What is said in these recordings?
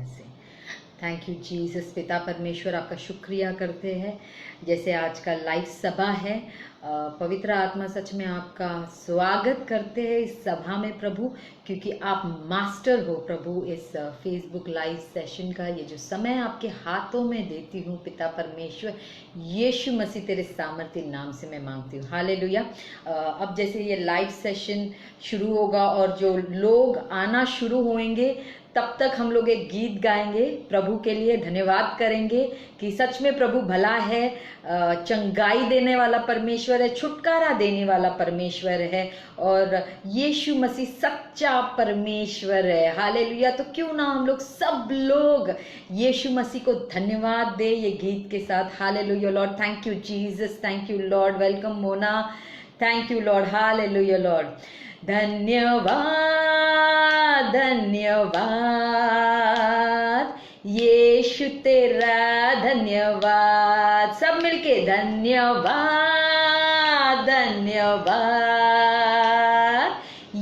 दुनिया से। Thank you Jesus. पिता परमेश्वर आपका शुक्रिया करते हैं, जैसे आज का लाइव सभा है, पवित्र आत्मा सच में आपका स्वागत करते हैं इस सभा में प्रभु, क्योंकि आप मास्टर हो प्रभु। इस फेसबुक लाइव सेशन का ये जो समय आपके हाथों में देती हूँ पिता परमेश्वर, यीशु मसीह तेरे सामर्थ्य नाम से मैं मांगती हूँ, हालेलुया। अब जैसे ये लाइव सेशन शुरू होगा और जो लोग आना शुरू होंगे, तब तक हम लोग एक गीत गाएंगे, प्रभु के लिए धन्यवाद करेंगे कि सच में प्रभु भला है, चंगाई देने वाला परमेश्वर है, छुटकारा देने वाला परमेश्वर है, और यीशु मसीह सच्चा परमेश्वर है, हालेलुया। तो क्यों ना हम लोग सब लोग यीशु मसीह को धन्यवाद दे ये गीत के साथ। Hallelujah Lord, thank you Jesus, thank you Lord. Welcome Mona, thank you Lord, hallelujah lord. धन्यवाद धन्यवाद यीशु तेरा धन्यवाद, सब मिलके धन्यवाद धन्यवाद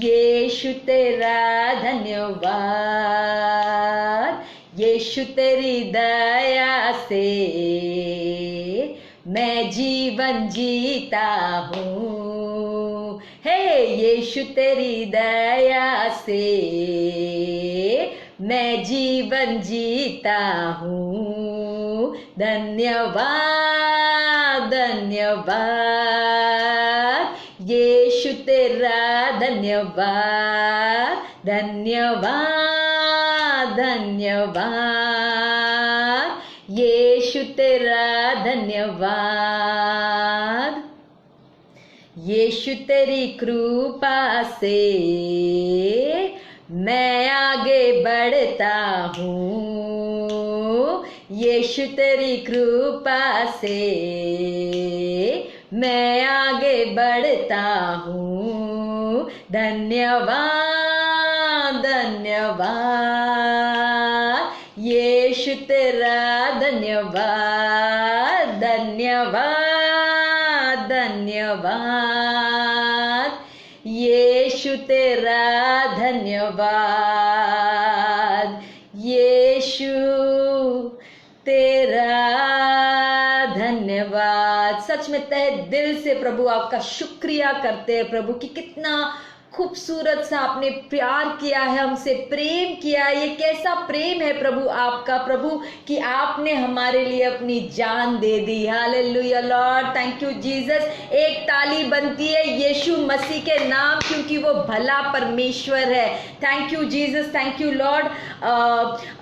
यीशु तेरा धन्यवाद। यीशु तेरी दया से मैं जीवन जीता हूँ, हे यीशु तेरी दया से मैं जीवन जीता हूँ। धन्यवाद धन्यवाद यीशु तेरा धन्यवाद, धन्यवाद धन्यवाद यीशु तेरा धन्यवाद। यीशु तेरी कृपा से मैं आगे बढ़ता हूँ, यीशु तेरी कृपा से मैं आगे बढ़ता हूँ। धन्यवाद धन्यवाद यीशु तेरा धन्यवाद, धन्यवाद धन्यवाद यीशु तेरा धन्यवाद, यीशु तेरा धन्यवाद। सच में तहे दिल से प्रभु आपका शुक्रिया करते हैं प्रभु कि कितना खूबसूरत सा आपने प्यार किया है, हमसे प्रेम किया है। ये कैसा प्रेम है प्रभु आपका प्रभु कि आपने हमारे लिए अपनी जान दे दी। Hallelujah Lord, thank you Jesus. एक ताली बनती है यीशु मसीह के नाम, क्योंकि वो भला परमेश्वर है। Thank you Jesus, thank you Lord.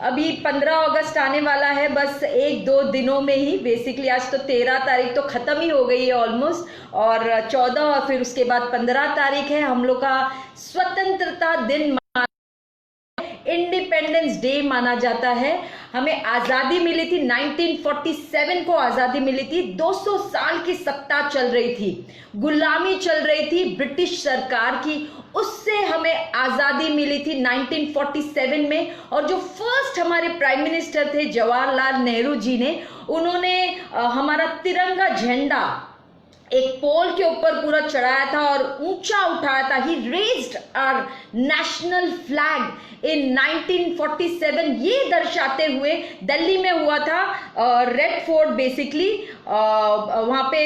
अभी 15 अगस्त आने वाला है, बस 1-2 दिनों में ही। बेसिकली आज तो 13 तारीख तो खत्म ही हो गई है ऑलमोस्ट, और 14 और फिर उसके बाद 15 तारीख है हम लोग का स्वतंत्रता दिन, इंडिपेंडेंस डे माना जाता है। हमें आजादी मिली थी, 1947 को आजादी मिली थी। 200 साल की सत्ता चल रही थी, गुलामी चल रही थी ब्रिटिश सरकार की, उससे हमें आजादी मिली थी 1947 में। और जो फर्स्ट हमारे प्राइम मिनिस्टर थे जवाहरलाल नेहरू जी ने, उन्होंने हमारा तिरंगा झंडा एक पोल के ऊपर पूरा चढ़ाया था और ऊंचा उठाया था। He raised our national flag in 1947, ये दर्शाते हुए दिल्ली में हुआ था रेड फोर्ट, बेसिकली वहां पे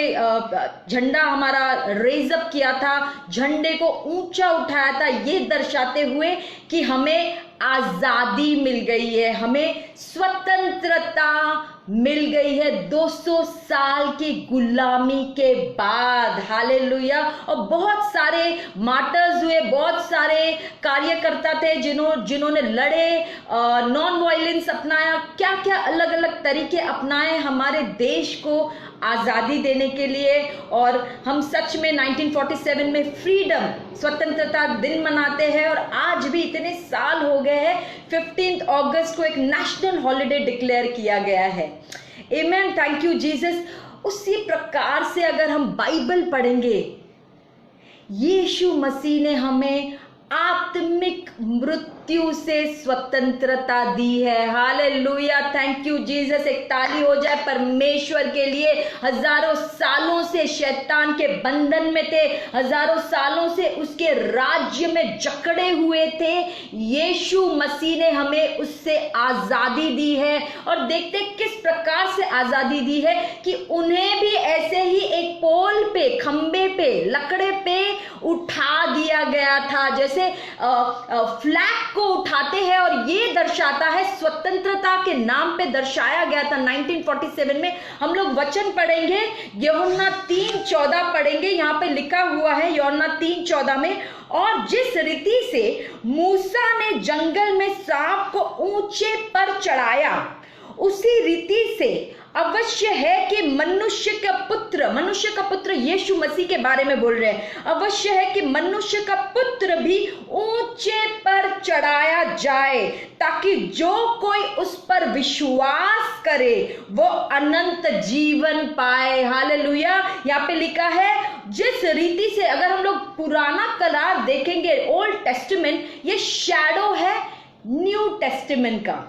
झंडा हमारा रेज अप किया था, झंडे को ऊंचा उठाया था, ये दर्शाते हुए कि हमें आजादी मिल गई है, हमें स्वतंत्रता मिल गई है 200 साल की गुलामी के बाद। हालेलुया। और बहुत सारे मार्टर्स हुए, बहुत सारे कार्यकर्ता थे जिन्होंने लड़े, नॉन वायलेंस अपनाया, क्या क्या अलग अलग तरीके अपनाए हमारे देश को आजादी देने के लिए। और हम सच में 1947 में फ्रीडम, स्वतंत्रता दिन मनाते हैं, और आज भी इतने साल हो गए हैं 15 अगस्त को एक नेशनल हॉलिडे डिक्लेयर किया गया है। आमेन, थैंक यू जीसस। उसी प्रकार से अगर हम बाइबल पढ़ेंगे, यीशु मसीह ने हमें आत्मिक मृत्यु मृत्यु से स्वतंत्रता दी है। Hallelujah, thank you Jesus. एक ताली हो जाए परमेश्वर के लिए। हजारों सालों से शैतान के बंधन में थे, हजारों सालों से उसके राज्य में जकड़े हुए थे। यीशु मसीह ने हमें उससे आजादी दी है। और देखते किस प्रकार से आजादी दी है कि उन्हें भी ऐसे ही एक पोल पे, खंबे पे, लकड़े पे उठा दिया गया था, जैसे फ्लैग को उठाते हैं। और ये दर्शाता है, स्वतंत्रता के नाम पे दर्शाया गया था 1947 में। हम लोग वचन पढ़ेंगे, यूहन्ना 3:14 पढ़ेंगे। यहाँ पे लिखा हुआ है यूहन्ना 3:14 में, और जिस रीति से मूसा ने जंगल में सांप को ऊंचे पर चढ़ाया, उसी रीति से अवश्य है कि मनुष्य का पुत्र यीशु मसीह के बारे में बोल रहे हैं, अवश्य है कि मनुष्य का पुत्र भी ऊंचे पर चढ़ाया जाए, ताकि जो कोई उस पर विश्वास करे वो अनंत जीवन पाए। हालेलुया। यहाँ पे लिखा है जिस रीति से, अगर हम लोग पुराना करार देखेंगे, ओल्ड टेस्टामेंट, ये शैडो है न्यू टेस्टामेंट का।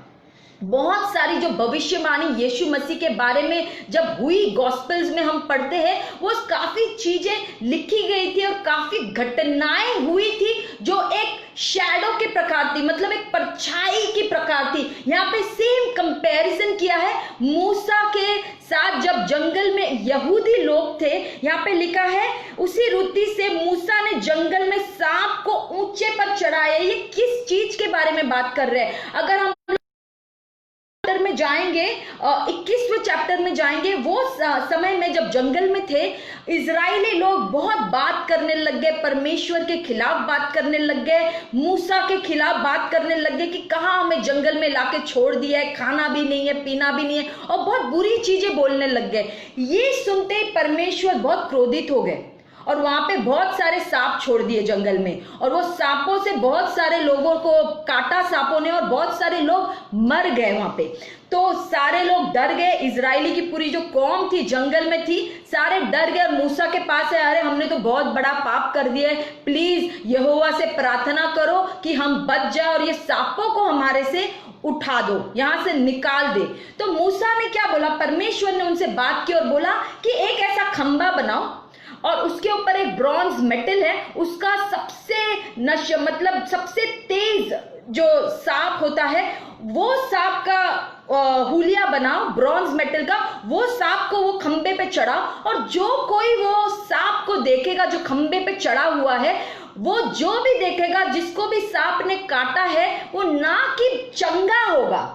बहुत सारी जो भविष्यवाणी यीशु मसीह के बारे में जब हुई, गॉस्पेल्स में हम पढ़ते हैं, वो काफी चीजें लिखी गई थी और काफी घटनाएं हुई थी जो एक शैडो के प्रकार थी, मतलब एक परछाई की प्रकार थी। यहाँ पे सेम कंपैरिजन किया है मूसा के साथ, जब जंगल में यहूदी लोग थे। यहाँ पे लिखा है उसी रीति से मूसा ने जंगल में सांप को ऊंचे पर चढ़ाया। ये किस चीज के बारे में बात कर रहे हैं? अगर हम में जाएंगे, 21वें चैप्टर में जाएंगे, वो समय में जब जंगल में थे, इजरायली लोग बहुत बात करने लग गए, परमेश्वर के खिलाफ बात करने लग गए, मूसा के खिलाफ बात करने लग गए कि कहां हमें जंगल में लाके छोड़ दिया है, खाना भी नहीं है, पीना भी नहीं है, और बहुत बुरी चीजें बोलने लग गए। ये सुनते ही परमेश्वर बहुत क्रोधित हो गए और वहां पे बहुत सारे सांप छोड़ दिए जंगल में, और वो सांपों से बहुत सारे लोगों को काटा सांपों ने, और बहुत सारे लोग मर गए वहां पे। तो सारे लोग डर गए, इजरायली की पूरी जो कौम थी जंगल में थी, सारे डर गए और मूसा के पास है, अरे हमने तो बहुत बड़ा पाप कर दिया है, प्लीज यहोवा से प्रार्थना करो कि हम बच जाए और ये सांपों को हमारे से उठा दो, यहां से निकाल दे। तो मूसा ने क्या बोला? परमेश्वर ने उनसे बात की और बोला कि एक ऐसा खंबा बनाओ और उसके ऊपर एक ब्रॉन्ज मेटल है, उसका मतलब सबसे तेज जो सांप होता है, वो सांप का हुलिया बनाओ ब्रॉन्ज मेटल का, वो सांप को वो खंबे पे चढ़ाओ, और जो कोई वो सांप को देखेगा जो खंबे पे चढ़ा हुआ है, वो जो भी देखेगा, जिसको भी सांप ने काटा है, वो ना कि चंगा होगा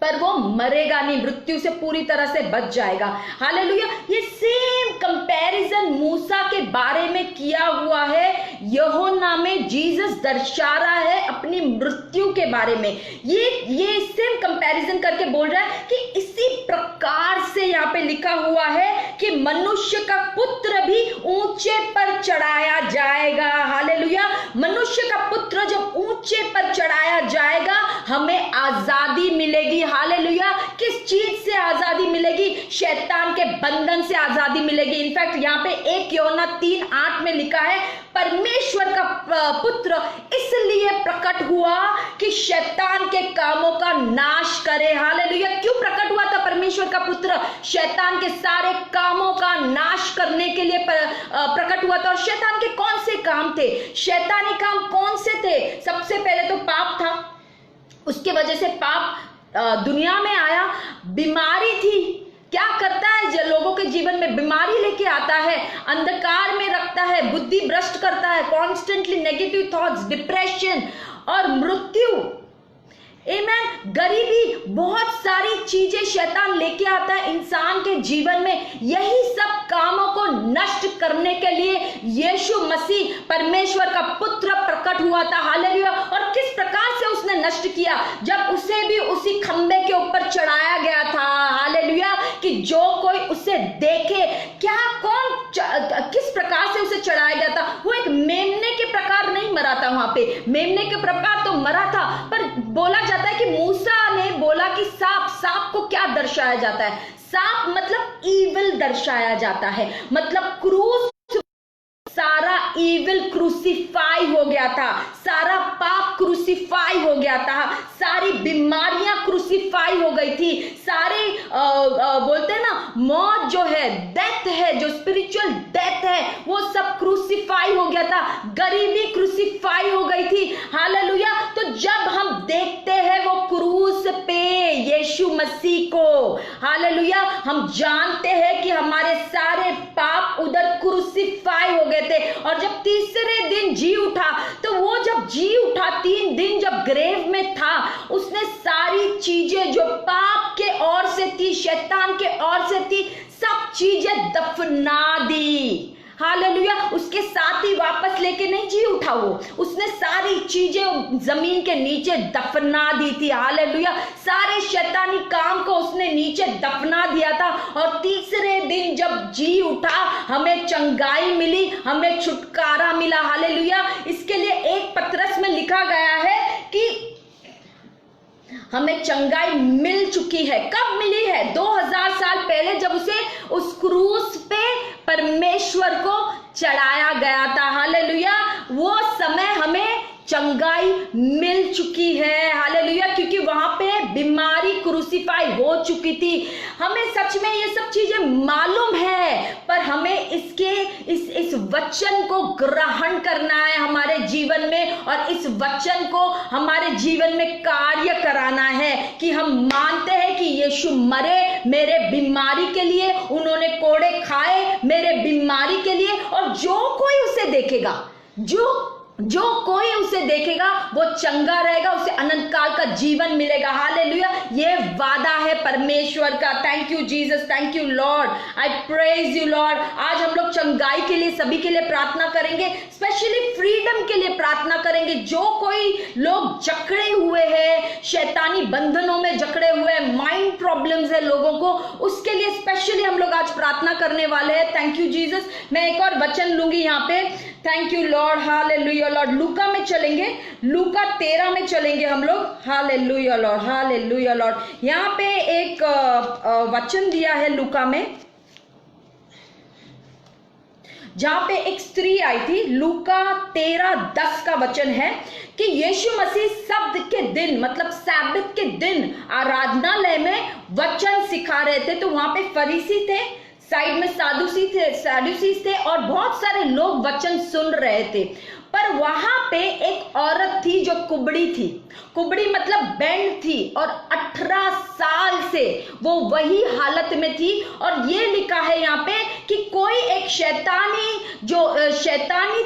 पर वो मरेगा नहीं, मृत्यु से पूरी तरह से बच जाएगा। हालेलुया। ये सेम कंपैरिजन मूसा के बारे में किया हुआ है, यूहन्ना में जीसस दर्शा रहा है अपनी मृत्यु के बारे में। ये सेम कंपैरिजन करके बोल रहा है कि इसी प्रकार से यहाँ पे लिखा हुआ है कि मनुष्य का पुत्र भी ऊंचे पर चढ़ाया जाएगा। हालेलुया। मनुष्य का पुत्र जब ऊंचे पर चढ़ाया जाएगा, हमें आजादी मिलेगी। हालेलुया। किस चीज से आजादी मिलेगी? शैतान के बंधन से आजादी मिलेगी। इनफैक्ट यहाँ पे 1 यूहन्ना 3:8 में लिखा है, परमेश्वर का पुत्र इसलिए प्रकट हुआ कि शैतान के कामों का नाश करे। हालेलुया। क्यों प्रकट हुआ था परमेश्वर का पुत्र? शैतान के सारे कामों का नाश करने के लिए प्रकट हुआ था। और शैतान के कौन से काम थे? शैतानी काम कौन से थे? सबसे पहले तो पाप था, उसके वजह से पाप दुनिया में आया। बीमारी थी, क्या करता है लोगों के जीवन में? बीमारी लेके आता है, अंधकार में रखता है, बुद्धि भ्रष्ट करता है, कॉन्स्टेंटली नेगेटिव थॉट्स, डिप्रेशन और मृत्यु। आमेन। गरीबी, बहुत सारी चीजें शैतान लेके आता है इंसान के जीवन में। यही सब कामों को नष्ट करने के लिए यीशु मसीह परमेश्वर का पुत्र प्रकट हुआ था। हालेलुया। और किस प्रकार से उसने नष्ट किया? जब उसे भी उसी खंबे के ऊपर चढ़ाया गया था। हालेलुया। कि जो कोई उसे देखे, क्या किस प्रकार से उसे चढ़ाया गया था? वो एक मेमने के प्रकार नहीं मरा था वहां पे, मेमने के प्रकार तो मरा था, पर बोला जाता है कि मूसा ने बोला कि सांप को क्या दर्शाया जाता है? सांप मतलब ईविल दर्शाया जाता है, मतलब क्रूस सारा ईविल क्रूसीफाई हो गया था, सारा पाप क्रूसीफाई हो गया था, सारी बीमारियां क्रूसीफाई हो गई थी, सारे बोलते हैं ना मौत जो है, डेथ है, जो स्पिरिचुअल डेथ है, वो सब क्रूसीफाई हो गया था, गरीबी क्रूसीफाई हो गई थी। हालेलुया। तो जब हम देखते हैं वो क्रूस पे यीशु मसीह को, हालेलुया, हम जानते हैं कि हमारे सारे पाप उधर क्रूसीफाई हो गए थे। और जब तीसरे दिन जी उठा, तो वो जब जी उठा 3 दिन जब ग्रेव में था, उसने सारी चीजें जो पाप के ओर से थी, शैतान के ओर से थी, सब चीजें दफना दी। हालेलुया। उसके साथ ही वापस लेके नहीं जी उठा वो, उसने सारी चीजें जमीन के नीचे दफना दी थी। हालेलुया। सारे शैतानी काम को उसने नीचे दफना दिया था। और तीसरे दिन जब जी उठा, हमें चंगाई मिली, हमें छुटकारा मिला। हालेलुया। इसके लिए 1 पतरस में लिखा गया है कि हमें चंगाई मिल चुकी है। कब मिली है? 2000 साल पहले, जब उसे उस क्रूस पे परमेश्वर को चढ़ाया गया था। हालेलुया। वो समय हमें चंगाई मिल चुकी है। हालेलुया। क्योंकि वहां पे बीमारी क्रूसीफाई हो चुकी थी। हमें सच में ये सब चीजें मालूम है, पर हमें इस वचन को ग्रहण करना है हमारे जीवन में, और इस वचन को हमारे जीवन में कार्य कराना है कि हम मानते हैं कि यीशु मरे मेरे बीमारी के लिए, उन्होंने कोड़े खाए मेरे बीमारी के लिए, और जो कोई उसे देखेगा, जो कोई उसे देखेगा वो चंगा रहेगा, उसे अनंत काल का जीवन मिलेगा। हालेलुया। ये वादा है परमेश्वर का। Thank you Jesus, thank you Lord, I praise you Lord. आज हम लोग चंगाई के लिए, सभी के लिए प्रार्थना करेंगे, स्पेशली फ्रीडम के लिए प्रार्थना करेंगे। जो कोई लोग जकड़े हुए हैं, शैतानी बंधनों में जकड़े हुए हैं, माइंड प्रॉब्लम्स है लोगों को, उसके लिए स्पेशली हम लोग आज प्रार्थना करने वाले हैं। Thank you Jesus. मैं एक और वचन लूंगी यहाँ पे। Thank you Lord. Hallelujah Lord. लूका में चलेंगे, लूका 13 में चलेंगे हम लोग। Hallelujah Lord, hallelujah Lord. यहाँ पे एक वचन दिया है लूका में, जहां पे एक स्त्री आई थी। लूका 13:10 का वचन है कि यीशु मसीह शब्द के दिन, मतलब सैबत के दिन आराधनालय में वचन सिखा रहे थे। तो वहां पे फरीसी थे, साइड में सैडुसीज थे, और बहुत सारे लोग वचन सुन रहे थे। पर वहां पे एक औरत थी जो कुबड़ी थी। कुबड़ी मतलब बैंड थी, और 18 साल से वो वही हालत में थी। और ये लिखा है यहाँ पे कि कोई एक शैतानी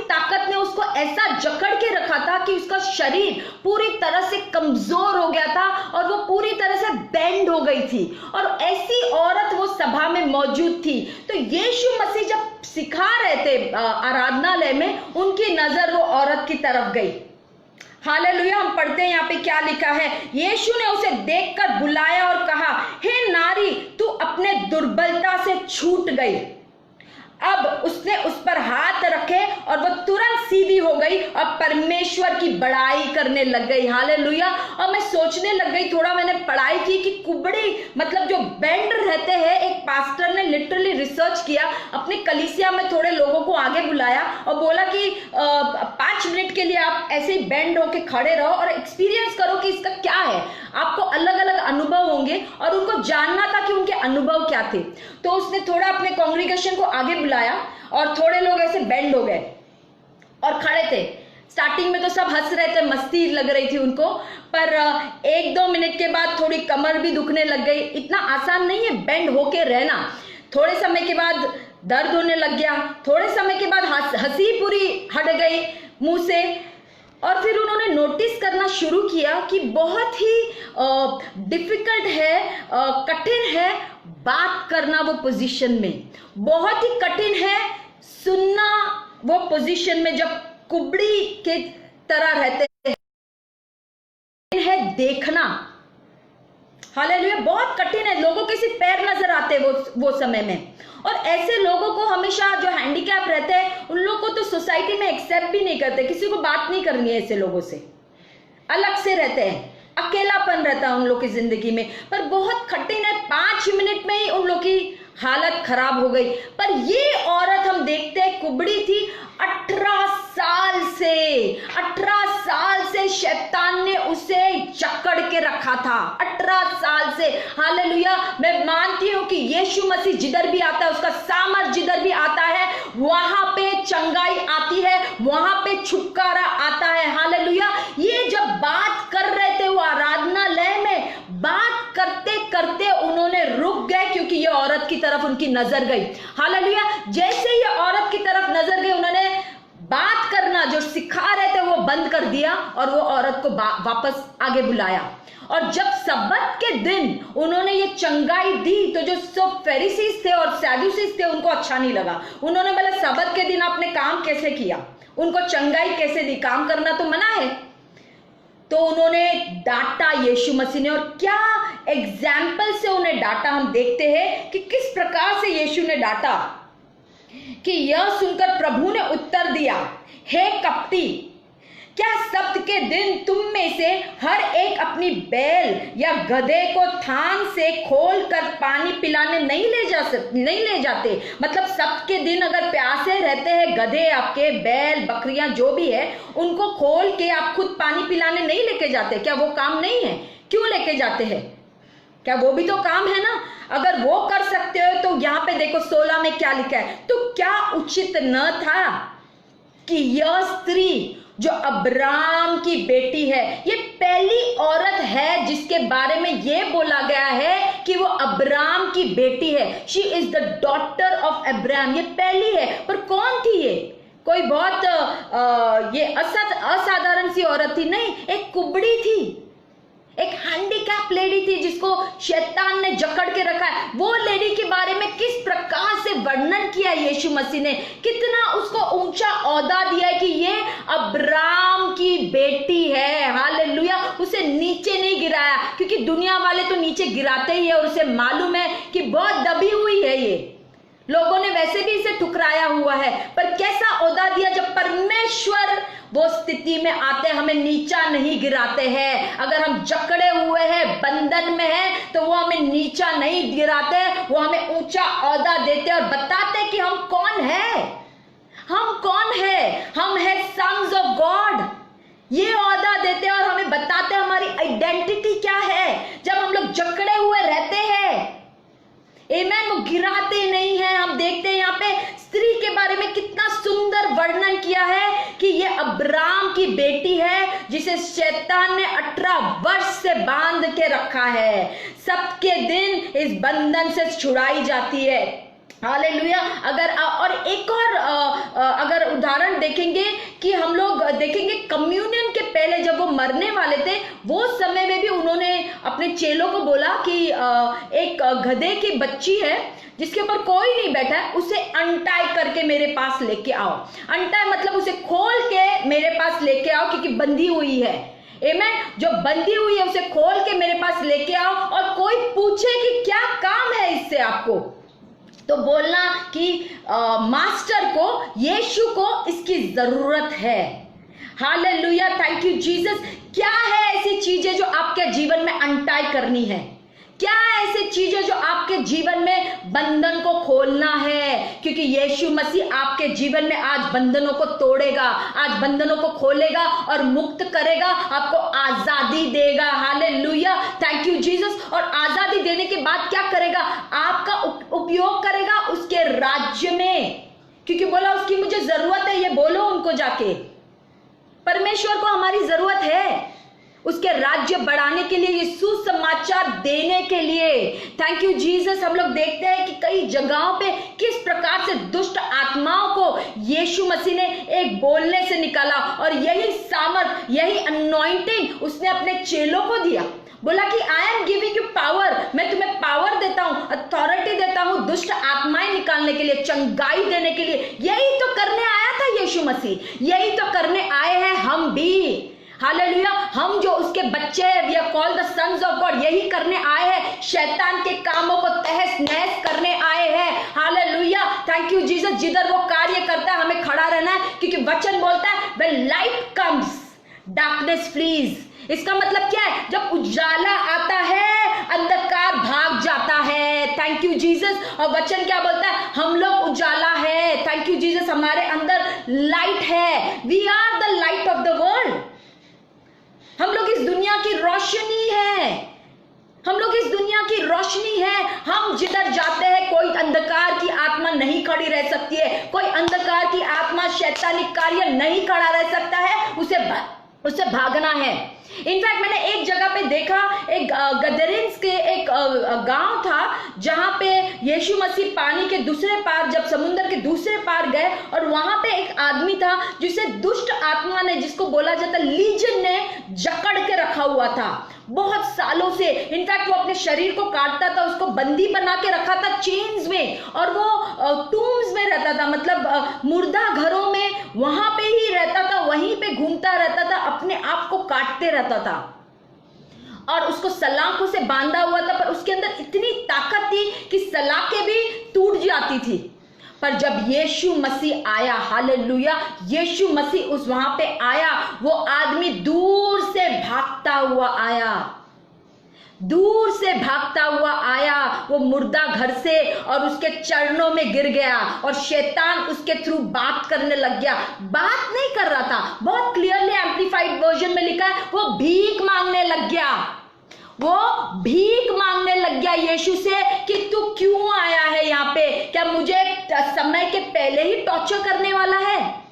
ताकत ने उसको ऐसा जकड़ के रखा था कि उसका शरीर पूरी तरह से कमजोर हो गया था, और वो पूरी तरह से बैंड हो गई थी। और ऐसी औरत वो सभा में मौजूद थी। तो यीशु मसीह जब सिखा रहे थे आराधनालय में, उनकी नजर वो औरत की तरफ गई। हालेलुया। हम पढ़ते हैं यहाँ पे क्या लिखा है। यीशु ने उसे देखकर बुलाया और कहा, हे नारी, तू अपने दुर्बलता से छूट गई। अब उसने उस पर हाथ रखे और वह तुरंत सीधी हो गई और परमेश्वर की बड़ाई करने लग गई। हालेलुया। और मैं सोचने लग गई, थोड़ा मैंने पढ़ाई की कि कुबड़ी मतलब जो बैंड रहते हैं, एक पास्टर ने लिटरली रिसर्च किया, अपनी कलीसिया में थोड़े लोगों को आगे बुलाया और बोला कि 5 मिनट के लिए आप ऐसे ही बैंड होके खड़े रहो और एक्सपीरियंस करो कि इसका क्या है। आपको अलग अलग अनुभव होंगे, और उनको जानना था कि उनके अनुभव क्या थे। तो उसने थोड़ा अपने कांग्रीगेशन को आगे बुलाया, और थोड़े लोग ऐसे बैंड हो गए और खड़े थे। स्टार्टिंग में तो सब हंस रहे थे, मस्ती लग रही थी उनको, पर 1-2 मिनट के बाद थोड़ी कमर भी दुखने लग गई। इतना आसान नहीं है बैंड होके रहना। थोड़े समय के बाद दर्द होने लग गया, थोड़े समय के बाद हंसी पूरी हट गई मुंह से। और फिर उन्होंने नोटिस करना शुरू किया कि बहुत ही डिफिकल्ट है, कठिन है बात करना वो पोजीशन में, बहुत ही कठिन है सुनना वो पोजीशन में, जब कुबड़ी के तरह रहते हैं देखना। हालेलुया। बहुत कठिन है, लोगों के सिर्फ पैर नजर आते वो समय में। और ऐसे लोगों को हमेशा, जो हैंडीकैप रहते हैं, उन लोगों को तो सोसाइटी में एक्सेप्ट भी नहीं करते, किसी को बात नहीं करनी है ऐसे लोगों से, अलग से रहते हैं, अकेलापन रहता है उन लोग की जिंदगी में। पर बहुत कठिन है, 5 मिनट में ही उन लोग की हालत खराब हो गई। पर ये औरत हम देखते हैं कुबड़ी थी 18 साल से शैतान ने उसे जकड़ के रखा था, 18 साल से। हालेलुया। मैं मानती हूं कि यीशु मसीह जिधर भी आता है, उसका सामर्थ जिधर भी आता है, वहां पे चंगाई आती है, वहां पे छुटकारा आता है। हालेलुया। ये जब बात कर रहे थे वो आराधनालय में, बात करते करते उन्होंने रुक गए, क्योंकि ये औरत की तरफ उनकी नजर गई। हालेलुया। जैसे ये औरत की तरफ नजर गई, उन्होंने बात करना जो सिखा रहे थे वो बंद कर दिया और वो औरत को वापस आगे बुलाया। और जब सब्बत के दिन उन्होंने ये चंगाई दी, तो जो सब फरीसीस थे और सैदूसीस थे उनको अच्छा नहीं लगा। उन्होंने बोला सब्बत के दिन आपने काम कैसे किया, उनको चंगाई कैसे दी, काम करना तो मना है। तो उन्होंने डांटा यीशु मसीह ने, और क्या एग्जाम्पल से उन्हें डांटा हम देखते हैं कि किस प्रकार से यीशु ने डांटा। कि यह सुनकर प्रभु ने उत्तर दिया, हे कपटी, क्या सब्त के दिन तुम में से हर एक अपनी बैल या गधे को थान से खोलकर पानी पिलाने नहीं ले जाते? मतलब सब्त के दिन अगर प्यासे रहते हैं, गधे आपके, बैल, बकरियां जो भी है, उनको खोल के आप खुद पानी पिलाने नहीं लेके जाते? क्या वो काम नहीं है? क्यों लेके जाते हैं? क्या वो भी तो काम है ना? अगर वो कर सकते हो तो यहाँ पे देखो 16 में क्या लिखा है, तो क्या उचित न था कि यह स्त्री जो अब्राम की बेटी है, ये पहली औरत है जिसके बारे में ये बोला गया है कि वो अब्राम की बेटी है। She is the daughter of Abram, ये पहली है। पर कौन थी ये? कोई बहुत ये असाधारण सी औरत थी? नहीं, एक कुबड़ी थी, एक हैंडीकैप लेडी थी जिसको शैतान ने जकड़ के रखा है। वो लेडी के बारे में किस प्रकार से वर्णन किया यीशु मसीह ने, कितना उसको ऊंचा ओहदा दिया है कि ये अब्राम की बेटी है। हालेलुया। उसे नीचे नहीं गिराया, क्योंकि दुनिया वाले तो नीचे गिराते ही है और उसे मालूम है कि बहुत दबी हुई है, ये लोगों ने वैसे भी इसे ठुकराया हुआ है। पर कैसा ओहदा दिया, जब परमेश्वर वो स्थिति में आते, हमें नीचा नहीं गिराते हैं। अगर हम जकड़े हुए हैं, बंधन में हैं, तो वो हमें नीचा नहीं गिराते, वो हमें ऊंचा ओहदा देते और बताते कि हम कौन है। हम कौन है? हम है सन्स ऑफ गॉड। ये ओहदा देते और हमें बताते हमारी आइडेंटिटी क्या है। जब हम लोग जकड़े हुए रहते हैं, आमेन, वो गिराते नहीं है। हम देखते हैं यहाँ पे स्त्री के बारे में कितना सुंदर वर्णन किया है कि ये अब्राम की बेटी है जिसे शैतान ने 18 वर्ष से बांध के रखा है। सब्त के दिन इस बंधन से छुड़ाई जाती है। हालेलुया। अगर और एक और अगर उदाहरण देखेंगे कि हम लोग देखेंगे कम्युनियन के पहले जब वो मरने वाले थे, वो समय में भी उन्होंने अपने चेलों को बोला कि एक गधे की बच्ची है जिसके ऊपर कोई नहीं बैठा है, उसे अनटाई करके मेरे पास लेके आओ। अनटाई मतलब उसे खोल के मेरे पास लेके आओ, क्योंकि बंधी हुई है। आमेन। जो बंधी हुई है उसे खोल के मेरे पास लेके आओ, और कोई पूछे कि क्या काम है इससे आपको, तो बोलना कि मास्टर को, यीशु को इसकी जरूरत है। हालेलुया। Thank you Jesus. क्या है ऐसी चीजें जो आपके जीवन में अनटाई करनी है? क्या ऐसी चीजें जो आपके जीवन में बंधन को खोलना है? क्योंकि यीशु मसीह आपके जीवन में आज बंधनों को तोड़ेगा, आज बंधनों को खोलेगा और मुक्त करेगा, आपको आजादी देगा। हालेलुया। Thank you Jesus. और आजादी देने के बाद क्या करेगा? आपका उपयोग करेगा उसके राज्य में, क्योंकि बोला उसकी मुझे जरूरत है। ये बोलो उनको जाके, परमेश्वर को हमारी जरूरत है उसके राज्य बढ़ाने के लिए, ये सुसमाचार देने के लिए। Thank you Jesus. हम लोग देखते हैं कि कई जगहों पे किस प्रकार से दुष्ट आत्माओं को यीशु मसीह ने एक बोलने से निकाला, और यही सामर्थ, यही अनॉइंटिंग उसने अपने चेलों को दिया। बोला कि I am giving you power, मैं तुम्हें पावर देता हूं, अथॉरिटी देता हूं दुष्ट आत्माएं निकालने के लिए, चंगाई देने के लिए। यही तो करने आया था यीशु मसीह, यही तो करने आए हैं हम भी। हालेलुया। हम जो उसके बच्चे हैं, we are called the sons of God, यही करने आए हैं, शैतान के कामों को तहस नहस करने आए हैं। हालेलुया। Thank you Jesus. जिधर वो कार्य करता है हमें खड़ा रहना है, क्योंकि वचन बोलता है when light comes darkness fleas. इसका मतलब क्या है? जब उजाला आता है अंधकार भाग जाता है। Thank you Jesus. और वचन क्या बोलता है? हम लोग उजाला है। थैंक यू जीसस, हमारे अंदर लाइट है। We are the light of the world. हम लोग इस दुनिया की रोशनी है। हम लोग इस दुनिया की रोशनी है। हम जिधर जाते हैं कोई अंधकार की आत्मा नहीं खड़ी रह सकती है। कोई अंधकार की आत्मा, शैतानिक कार्य नहीं खड़ा रह सकता है। उसे भागना है। इनफैक्ट मैंने एक जगह पे देखा, एक गदरिन्स के एक गांव था जहां पे यीशु मसीह पानी के दूसरे पार, जब समुद्र के दूसरे पार गए, और वहां पे एक आदमी था जिसे दुष्ट आत्मा ने, जिसको बोला जाता लीजन ने, जकड़ के रखा हुआ था बहुत सालों से। इनफैक्ट वो अपने शरीर को काटता था, उसको बंदी बना के रखा था चेन्स में, और वो टूम्स में रहता था, मतलब मुर्दा घरों में, वहां पे ही रहता था, वहीं पे घूमता रहता था, अपने आप को काटते रहता था, और उसको सलाखों से बांधा हुआ था। पर उसके अंदर इतनी ताकत थी कि सलाखें भी टूट जाती थी। पर जब यीशु मसीह आया, हालेलुया, यीशु मसीह उस वहां पे आया, वो आदमी दूर से भागता हुआ आया, दूर से भागता हुआ आया, वो मुर्दा घर से, और उसके चरणों में गिर गया, और शैतान उसके थ्रू बात करने लग गया। बात नहीं कर रहा था, बहुत क्लियरली एम्प्लीफाइड वर्जन में लिखा है, वो भीख मांगने लग गया। वो भीख मांगने लग गया यीशु से कि तू क्यों आया है यहाँ पे? क्या मुझे समय के पहले ही टॉर्चर करने वाला है?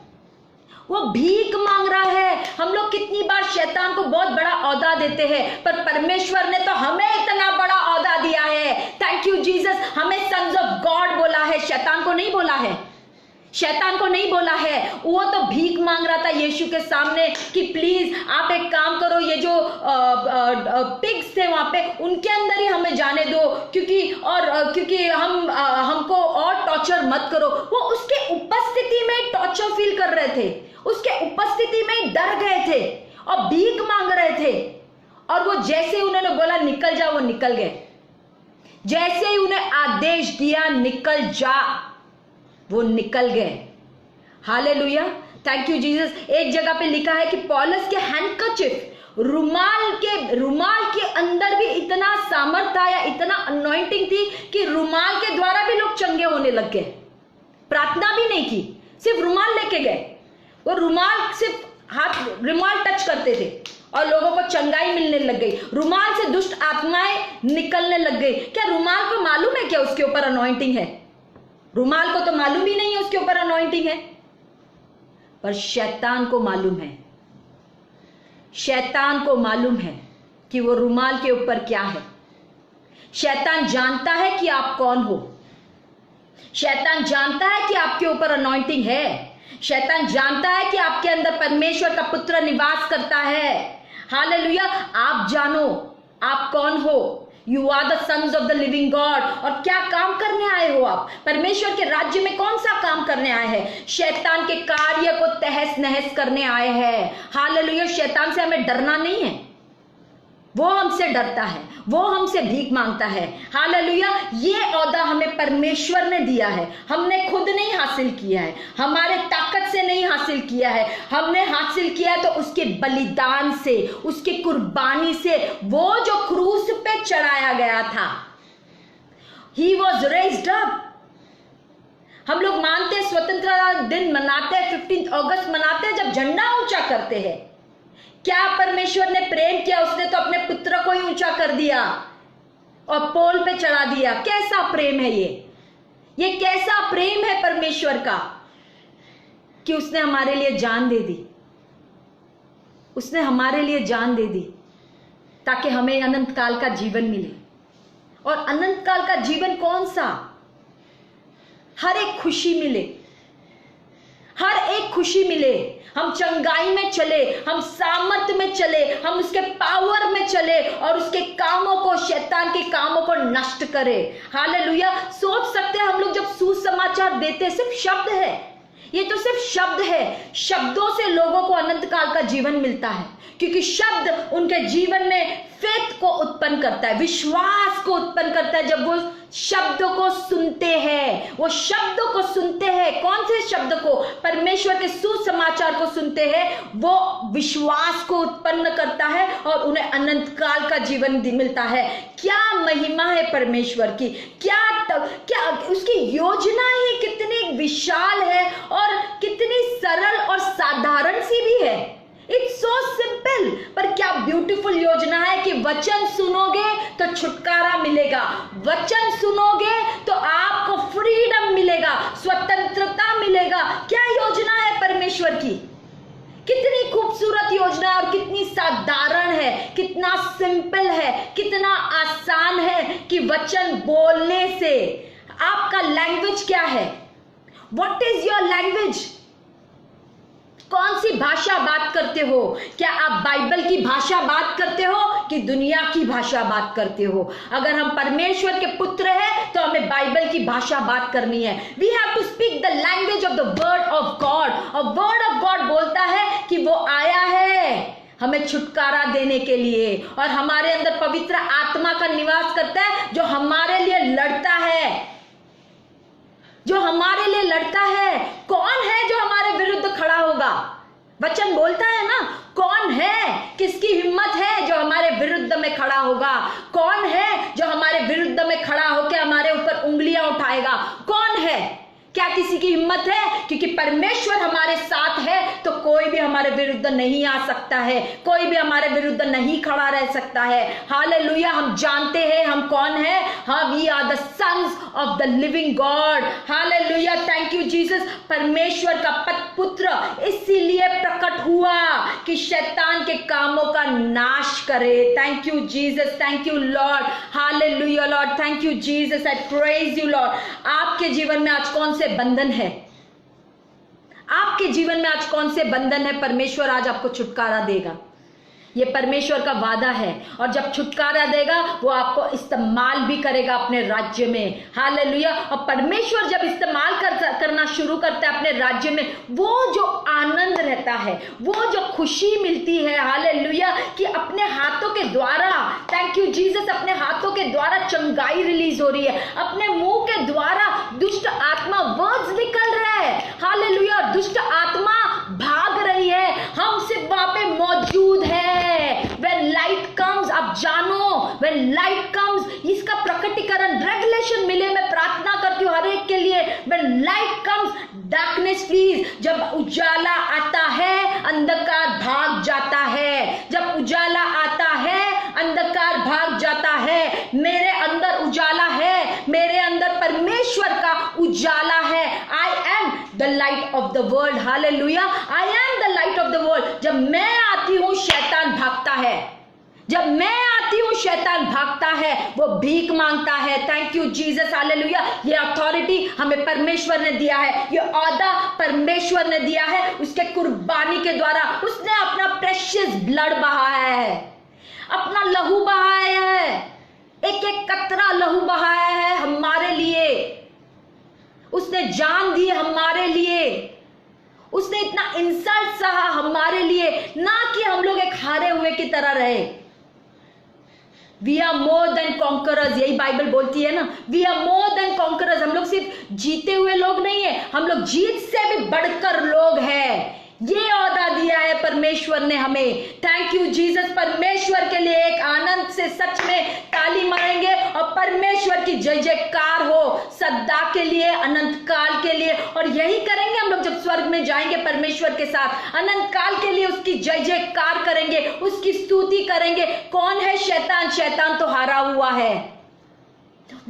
वो भीख मांग रहा है। हम लोग कितनी बार शैतान को बहुत बड़ा औहदा देते हैं, पर परमेश्वर ने तो हमें इतना बड़ा औहदा दिया है। Thank you Jesus. हमें सन्स ऑफ गॉड बोला है, शैतान को नहीं बोला है। शैतान को नहीं बोला है। वो तो भीख मांग रहा था यीशु के सामने कि प्लीज आप एक काम करो, ये जो पिग्स थे वहां पे, उनके अंदर ही हमें जाने दो, क्योंकि हमको और टॉर्चर मत करो। वो उसके उपस्थिति में टॉर्चर फील कर रहे थे, उसके उपस्थिति में डर गए थे और भीख मांग रहे थे। और वो जैसे उन्होंने बोला निकल जा, वो निकल गए। जैसे ही उन्हें आदेश दिया निकल जा, वो निकल गए। Hallelujah, thank you Jesus. एक जगह पे लिखा है कि पौलुस के हैंडकरचिफ, रुमाल के अंदर भी इतना सामर्थ था या इतना अनॉइंटिंग थी कि रुमाल के द्वारा भी लोग चंगे होने लग गए। प्रार्थना भी नहीं की, सिर्फ रुमाल लेके गए। वो रुमाल, सिर्फ हाथ रुमाल टच करते थे और लोगों को चंगाई मिलने लग गई। रुमाल से दुष्ट आत्माएं निकलने लग गई। क्या रुमाल को मालूम है क्या उसके ऊपर अनॉइंटिंग है? रुमाल को तो मालूम ही नहीं है उसके ऊपर अनॉइंटिंग है, पर शैतान को मालूम है। शैतान को मालूम है कि वो रुमाल के ऊपर क्या है। शैतान जानता है कि आप कौन हो। शैतान जानता है कि आपके ऊपर अनॉइंटिंग है। शैतान जानता है कि आपके अंदर परमेश्वर का पुत्र निवास करता है। हालेलुया। आप जानो आप कौन हो। You are the sons of the living God. और क्या काम करने आए हो आप? परमेश्वर के राज्य में कौन सा काम करने आए हैं? शैतान के कार्य को तहस नहस करने आए हैं। हालेलुया। शैतान से हमें डरना नहीं है, वो हमसे डरता है, वो हमसे भीख मांगता है। हालेलुया। ये औहदा हमें परमेश्वर ने दिया है, हमने खुद नहीं हासिल किया है, हमारे ताकत से नहीं हासिल किया है। हमने हासिल किया तो उसके बलिदान से, उसकी कुर्बानी से, वो जो क्रूस पे चढ़ाया गया था। He was raised up। हम लोग मानते, स्वतंत्रता दिन मनाते हैं, 15 अगस्त मनाते हैं, जब झंडा ऊंचा करते हैं। क्या परमेश्वर ने प्रेम किया? उसने तो अपने पुत्र को ही ऊंचा कर दिया और पोल पे चढ़ा दिया। कैसा प्रेम है ये कैसा प्रेम है परमेश्वर का कि उसने हमारे लिए जान दे दी। उसने हमारे लिए जान दे दी ताकि हमें अनंत काल का जीवन मिले। और अनंत काल का जीवन कौन सा? हर एक खुशी मिले, हर एक खुशी मिले। हम चंगाई में चले, हम सामर्थ्य में चले, हम उसके पावर में चले और उसके कामों को, शैतान के कामों को नष्ट करें। हालेलुया। सोच सकते हैं हम लोग जब सुसमाचार देते, सिर्फ शब्द है, ये तो सिर्फ शब्द है। शब्दों से लोगों को अनंत काल का जीवन मिलता है, क्योंकि शब्द उनके जीवन में फेथ को उत्पन्न उत्पन्न करता है, विश्वास को उत्पन्न करता है जब वो शब्दों को सुनते हैं। वो शब्दों को सुनते हैं, कौन से शब्द को? परमेश्वर के सुसमाचार को सुनते हैं। वो विश्वास को उत्पन्न करता है और उन्हें अनंत काल का जीवन मिलता है। क्या महिमा है परमेश्वर की, क्या उसकी योजना ही कितनी विशाल है और कितनी सरल और साधारण सी भी है। इट्स सो सिंपल, पर क्या ब्यूटीफुल योजना है कि वचन सुनोगे तो छुटकारा मिलेगा, वचन सुनोगे तो आपको फ्रीडम मिलेगा, स्वतंत्रता मिलेगा। क्या योजना है परमेश्वर की, कितनी खूबसूरत योजना है और कितनी साधारण है, कितना सिंपल है, कितना आसान है कि वचन बोलने से। आपका लैंग्वेज क्या है? What is your language? कौन सी भाषा बात करते हो? क्या आप बाइबल की भाषा बात करते हो कि दुनिया की भाषा बात करते हो? अगर हम परमेश्वर के पुत्र हैं तो हमें बाइबल की भाषा बात करनी है। We have to speak the language of the word of God. और वर्ड ऑफ गॉड बोलता है कि वो आया है हमें छुटकारा देने के लिए, और हमारे अंदर पवित्र आत्मा का निवास करता है जो हमारे लिए लड़ता है, जो हमारे लिए लड़ता है। कौन है जो हमारे विरुद्ध खड़ा होगा? वचन बोलता है ना, कौन है, किसकी हिम्मत है जो हमारे विरुद्ध में खड़ा होगा? कौन है जो हमारे विरुद्ध में खड़ा होकर हमारे ऊपर उंगलियां उठाएगा? कौन है? क्या किसी की हिम्मत है? क्योंकि परमेश्वर हमारे साथ है तो कोई भी हमारे विरुद्ध नहीं आ सकता है, कोई भी हमारे विरुद्ध नहीं खड़ा रह सकता है। हालेलुया। हम जानते हैं हम कौन है। हाँ, we are the sons of the living God. Hallelujah, thank you Jesus. परमेश्वर का पुत्र इसीलिए प्रकट हुआ कि शैतान के कामों का नाश करे। Thank you Jesus, thank you Lord. Hallelujah Lord, thank you Jesus, I praise you Lord. आपके जीवन में आज कौन से बंधन है? आपके जीवन में आज कौन से बंधन है? परमेश्वर आज आपको छुटकारा देगा, ये परमेश्वर का वादा है। और जब छुटकारा देगा वो आपको इस्तेमाल भी करेगा अपने राज्य में। हालेलुया। और परमेश्वर जब इस्तेमाल करना शुरू करता है अपने राज्य में, वो जो आनंद रहता है, वो जो खुशी मिलती है, हालेलुया, कि अपने हाथों के द्वारा, थैंक यू जीसस, अपने हाथों के द्वारा चंगाई रिलीज हो रही है, अपने मुंह के द्वारा दुष्ट आत्मा वर्ड्स निकल रहा है। हालेलुया। दुष्ट आत्मा भाग रही है, हम सिर्फ वहां पे मौजूद है। When light comes, आप जानो, when light comes, इसका प्रकटीकरण, रेवलेशन मिले। मैं प्रार्थना करती हूँ हर एक के लिए। When light comes, darkness flees। जब उजाला आता है अंधकार भाग जाता है। जब उजाला आता है अंधकार भाग जाता है। मेरे अंदर उजाला है, मेरे अंदर परमेश्वर का उजाला है। I am the light of the world। Hallelujah. I am the light of the world। जब मैं आती हूँ शैतान भागता है, जब मैं आती हूँ शैतान भागता है, वो भीख मांगता है। Thank you Jesus, hallelujah. ये अथॉरिटी हमें परमेश्वर ने दिया है, ये औदा परमेश्वर ने दिया है। उसके कुर्बानी के द्वारा उसने अपना प्रेशियस ब्लड बहाया है, अपना लहू बहाया है, एक एक कतरा लहू बहाया है हमारे लिए। उसने जान दी हमारे लिए, उसने इतना इंसल्ट सहा हमारे लिए, ना कि हम लोग एक हारे हुए की तरह रहे। We are more than conquerors, यही बाइबल बोलती है ना, we are more than conquerors. हम लोग सिर्फ जीते हुए लोग नहीं है, हम लोग जीत से भी बढ़कर लोग हैं। ये औदा दिया है परमेश्वर ने हमें। Thank you Jesus. परमेश्वर के लिए एक आनंद से सच में ताली मारेंगे और परमेश्वर की जय जयकार हो सदा के लिए, अनंत काल के लिए। और यही करेंगे हम लोग जब स्वर्ग में जाएंगे परमेश्वर के साथ, अनंत काल के लिए उसकी जय जयकार करेंगे, उसकी स्तुति करेंगे। कौन है शैतान? शैतान तो हारा हुआ है,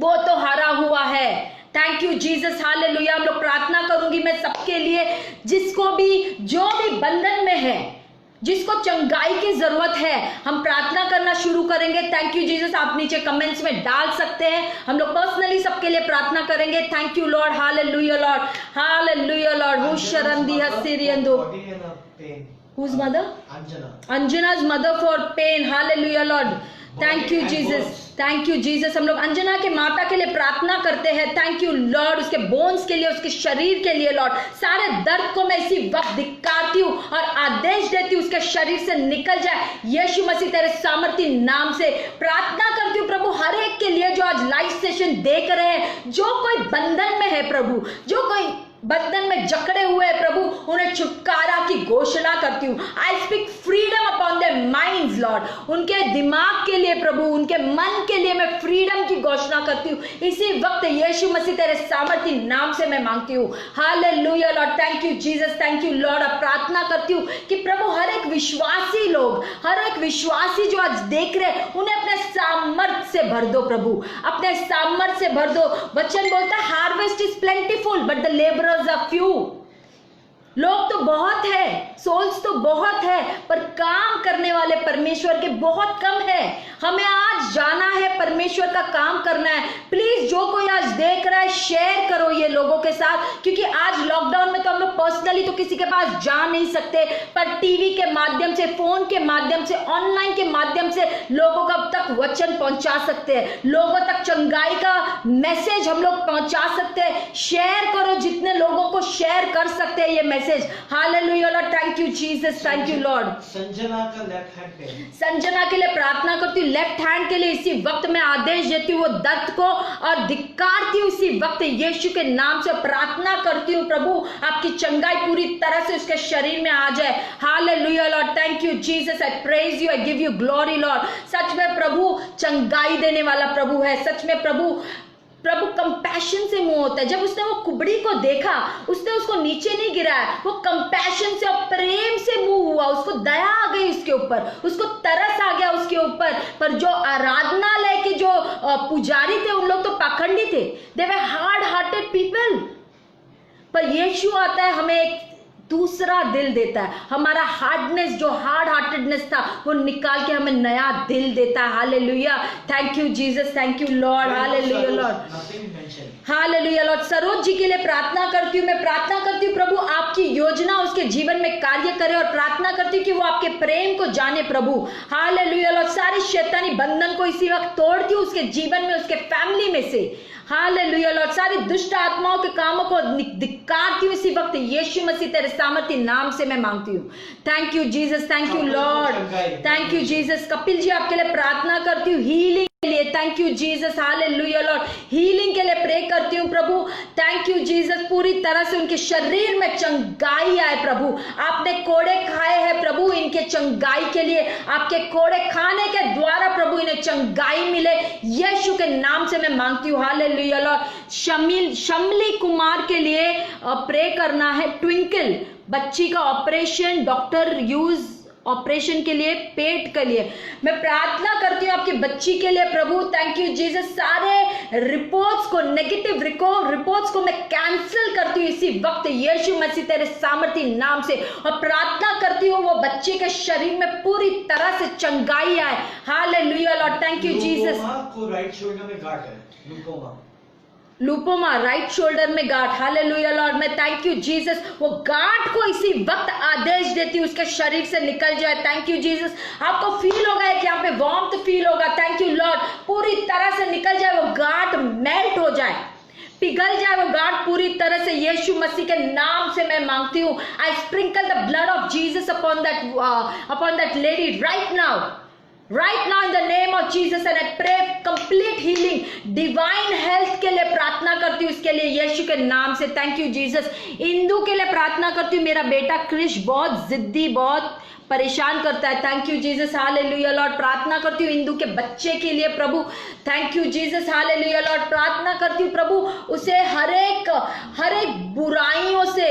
वो तो हारा हुआ है। Thank you Jesus, hallelujah. हम लोग प्रार्थना करूंगी मैं सबके लिए, जिसको भी, जो भी बंधन में है, जिसको चंगाई की जरूरत है, हम प्रार्थना करना शुरू करेंगे। Thank you Jesus. आप नीचे कमेंट्स में डाल सकते हैं, हम लोग पर्सनली सबके लिए प्रार्थना करेंगे। Thank you Lord, hallelujah Lord, hallelujah Lord. वो शरंदी हसीरियंदो, whose mother? Anjana's mother for pain। Hallelujah Lord, thank you Jesus, thank you Jesus. हम लोग अंजना के माता के लिए प्रार्थना करते हैं। थैंक यू लॉर्ड, उसके बोन्स के लिए, उसके शरीर के लिए लॉर्ड। सारे दर्द को मैं इसी वक्त धिक्कारती हूँ और आदेश देती हूँ उसके शरीर से निकल जाए। यीशु मसीह तेरे सामर्थी नाम से प्रार्थना टेलीविजन देख रहे हैं, जो कोई बंधन में है प्रभु, जो कोई बंधन में जकड़े हुए हैं प्रभु, उन्हें छुटकारा की घोषणा करती हूँ। I speak freedom upon their minds Lord, उनके दिमाग के लिए प्रभु, उनके मन के लिए मैं फ्रीडम की घोषणा करती हूँ इसी वक्त यीशु मसीह तेरे सामर्थी नाम से मैं मांगती हूँ। Hallelujah Lord, thank you Jesus, thank you Lord. अब प्रार्थना करती हूँ कि प्रभु हर एक विश्वासी लोग, हर एक विश्वासी जो आज देख रहे हैं, उन्हें अपने सामर्थ से भर दो प्रभु, अपने सामर्थ से भर दो। वचन बोलता है harvest is plentiful but the labourers are few. लोग तो बहुत है, सोल्स तो बहुत है, पर काम करने वाले परमेश्वर के बहुत कम है। हमें आज जाना है, परमेश्वर का काम करना है। प्लीज जो कोई आज देख रहा है, शेयर करो ये लोगों के साथ, क्योंकि आज लॉकडाउन में तो हम लोग पर्सनली तो किसी के पास जा नहीं सकते, पर टीवी के माध्यम से, फोन के माध्यम से, ऑनलाइन के माध्यम से लोगों का तक वचन पहुंचा सकते हैं, लोगों तक चंगाई का मैसेज हम लोग पहुंचा सकते हैं। शेयर करो, जितने लोगों को शेयर कर सकते हैं ये message. Hallelujah Lord, thank you Jesus, thank you Lord. Sanjana का लेफ्ट हैंड पे, संजना के लिए प्रार्थना करती हूँ, लेफ्ट हैंड के लिए इसी वक्त मैं आदेश देती हूँ, वो दर्द को और धिक्कारती हूँ इसी वक्त यीशु के नाम से प्रार्थना करती हूँ प्रभु, आपकी चंगाई पूरी तरह से उसके शरीर में आ जाए। Hallelujah Lord, thank you Jesus, I praise you, I give you glory Lord. सच में प्रभु चंगाई देने वाला प्रभु है, सच में प्रभु कंपैशन से मुंह होता है। जब उसने वो कुबड़ी को देखा, उसने उसको नीचे नहीं गिराया, वो कंपैशन से और प्रेम से मुंह हुआ, उसको दया आ गई उसके ऊपर, उसको तरस आ गया उसके ऊपर। पर जो आराधनालय के जो पुजारी थे, उन लोग तो पाखंडी थे, दे वर हार्ड हार्टेड पीपल। पर यीशु आता है, हमें एक दूसरा दिल देता है, हमारा हार्डनेस, जो हार्ड हार्टेडनेस था, वो निकाल के हमें नया दिल देता है। Hallelujah, thank you Jesus, thank you Lord. Hallelujah Lord, hallelujah Lord. Saroj ji के लिए प्रार्थना करती हूँ, मैं प्रार्थना करती हूँ प्रभु आपकी योजना उसके जीवन में कार्य करे, और प्रार्थना करती हूँ कि वो आपके प्रेम को जाने प्रभु। हालेलुया लॉर्ड, सारी शैतानी बंधन को इसी वक्त तोड़ती हूँ उसके जीवन में, उसके फैमिली में से। हालेलुया लॉर्ड, सारी दुष्ट आत्माओं के कामों को धिक्कारती हूँ इसी वक्त यीशु मसीह तेरे सामर्थी नाम से मैं मांगती हूँ। Thank you Jesus, thank you Lord, thank you Jesus. Kapil ji आपके लिए प्रार्थना करती हूँ हीलिंग के लिए, thank you Jesus. Hallelujah Lord, healing के लिए प्रे करती हूँ प्रभु, थैंक यू जीसस। पूरी तरह से उनके शरीर में चंगाई आए प्रभु, आपने कोड़े खाए हैं प्रभु इनके चंगाई के लिए, आपके कोड़े खाने के द्वारा प्रभु इन्हें चंगाई मिले, यीशु के नाम से मैं मांगती हूँ। हालेलुया लॉर्ड, शमली कुमार के लिए प्रे करना है, ट्विंकल बच्ची का ऑपरेशन, डॉक्टर यूज ऑपरेशन के लिए, पेट के लिए मैं प्रार्थना करती हूँ आपकी बच्ची के लिए प्रभु। Thank you Jesus. सारे रिपोर्ट्स को, नेगेटिव रिपोर्ट्स को मैं कैंसिल करती हूँ इसी वक्त यीशु मसीह तेरे सामर्थी नाम से, और प्रार्थना करती हूँ वो बच्चे के शरीर में पूरी तरह से चंगाई आए। Hallelujah Lord, thank you Jesus. को राइट शोल्डर में गांठ है, लूपोमा राइट शोल्डर में गांठ। हालेलुया लॉर्ड, मैं थैंक यू जीसस, वो गांठ को इसी वक्त आदेश देती हूँ उसके शरीर से निकल जाए। Thank you Jesus. आपको फील होगा कि यहाँ पे वार्मथ फील होगा, थैंक यू लॉर्ड, पूरी तरह से निकल जाए, वो गांठ मेल्ट हो जाए, पिघल जाए वो गांठ पूरी तरह से यीशु मसीह के नाम से मैं मांगती हूँ। I sprinkle the blood of Jesus upon that lady right now, right now in the name of Jesus, and I pray complete healing, divine health के लिए प्रार्थना करती हूँ इसके लिए यीशु के नाम से। Thank you Jesus. इंदू के लिए प्रार्थना करती हूँ, मेरा बेटा क्रिश बहुत जिद्दी, बहुत परेशान करता है, thank you Jesus. Hallelujah Lord, प्रार्थना करती हूँ इंदू के बच्चे के लिए प्रभु, thank you Jesus. Hallelujah Lord, प्रार्थना करती हूँ प्रभु उसे हर एक बुराइयों से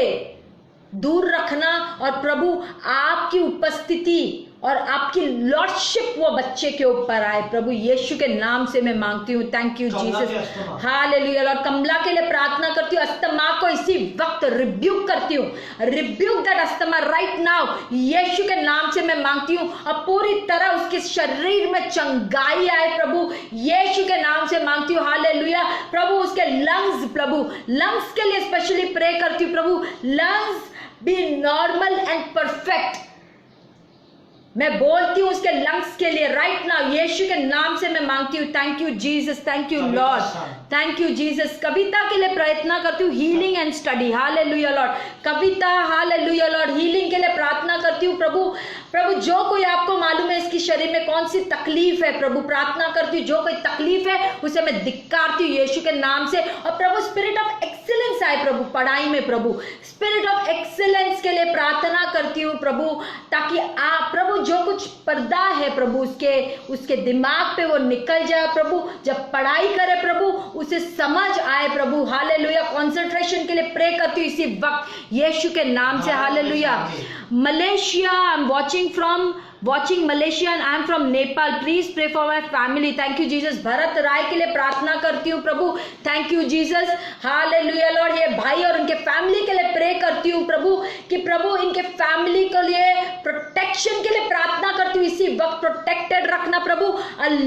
दूर रखना, और प्रभु आपकी उपस्थिति और आपकी लॉर्डशिप वो बच्चे के ऊपर आए प्रभु, यीशु के नाम से मैं मांगती हूँ। Thank you Jesus. Hallelujah Lord, Kamla के लिए प्रार्थना करती हूँ, अस्थमा को इसी वक्त रिब्यूक करती हूँ, rebuke that asthma right now, यीशु के नाम से मैं मांगती हूँ, और पूरी तरह उसके शरीर में चंगाई आए प्रभु, यीशु के नाम से मांगती हूँ। हालेलुया प्रभु, उसके लंग्स, प्रभु लंग्स के लिए स्पेशली प्रे करती हूँ प्रभु, lungs be normal and perfect, मैं बोलती हूँ उसके लंग्स के लिए राइट नाउ, यीशु के नाम से मैं मांगती हूँ। Thank you Jesus, thank you Lord, thank you Jesus. Kavita के लिए प्रार्थना करती हूँ, healing and study. Hallelujah Lord. Kavita, hallelujah Lord, healing के लिए प्रार्थना करती हूँ प्रभु। प्रभु जो कोई आपको मालूम है इसकी शरीर में कौन सी तकलीफ है प्रभु, प्रार्थना करती हूँ जो कोई तकलीफ है उसे मैं धिक्कारती हूँ यीशु के नाम से। और प्रभु स्पिरिट ऑफ एक्सीलेंस आए प्रभु पढ़ाई में प्रभु, स्पिरिट ऑफ एक्सीलेंस के लिए प्रार्थना करती हूँ प्रभु, ताकि आप प्रभु जो कुछ पर्दा है प्रभु उसके दिमाग पे वो निकल जाए प्रभु। जब पढ़ाई करे प्रभु उसे समझ आए प्रभु। हालेलुया। कंसंट्रेशन के लिए प्रे करती हूँ इसी वक्त यीशु के नाम से। Hallelujah. Malaysia, I am watching Malaysia and I am from Nepal. Please pray for my family. Thank you Jesus. Bharat Rai के लिए प्रार्थना करती हूँ प्रभु। Thank you Jesus. Hallelujah Lord. ये भाई और उनके फैमिली के लिए प्रे करती हूँ प्रभु कि प्रभु इनके फैमिली के लिए प्रोटेक्शन के लिए प्रार्थना करती हूँ इसी वक्त, प्रोटेक्टेड रखना प्रभु।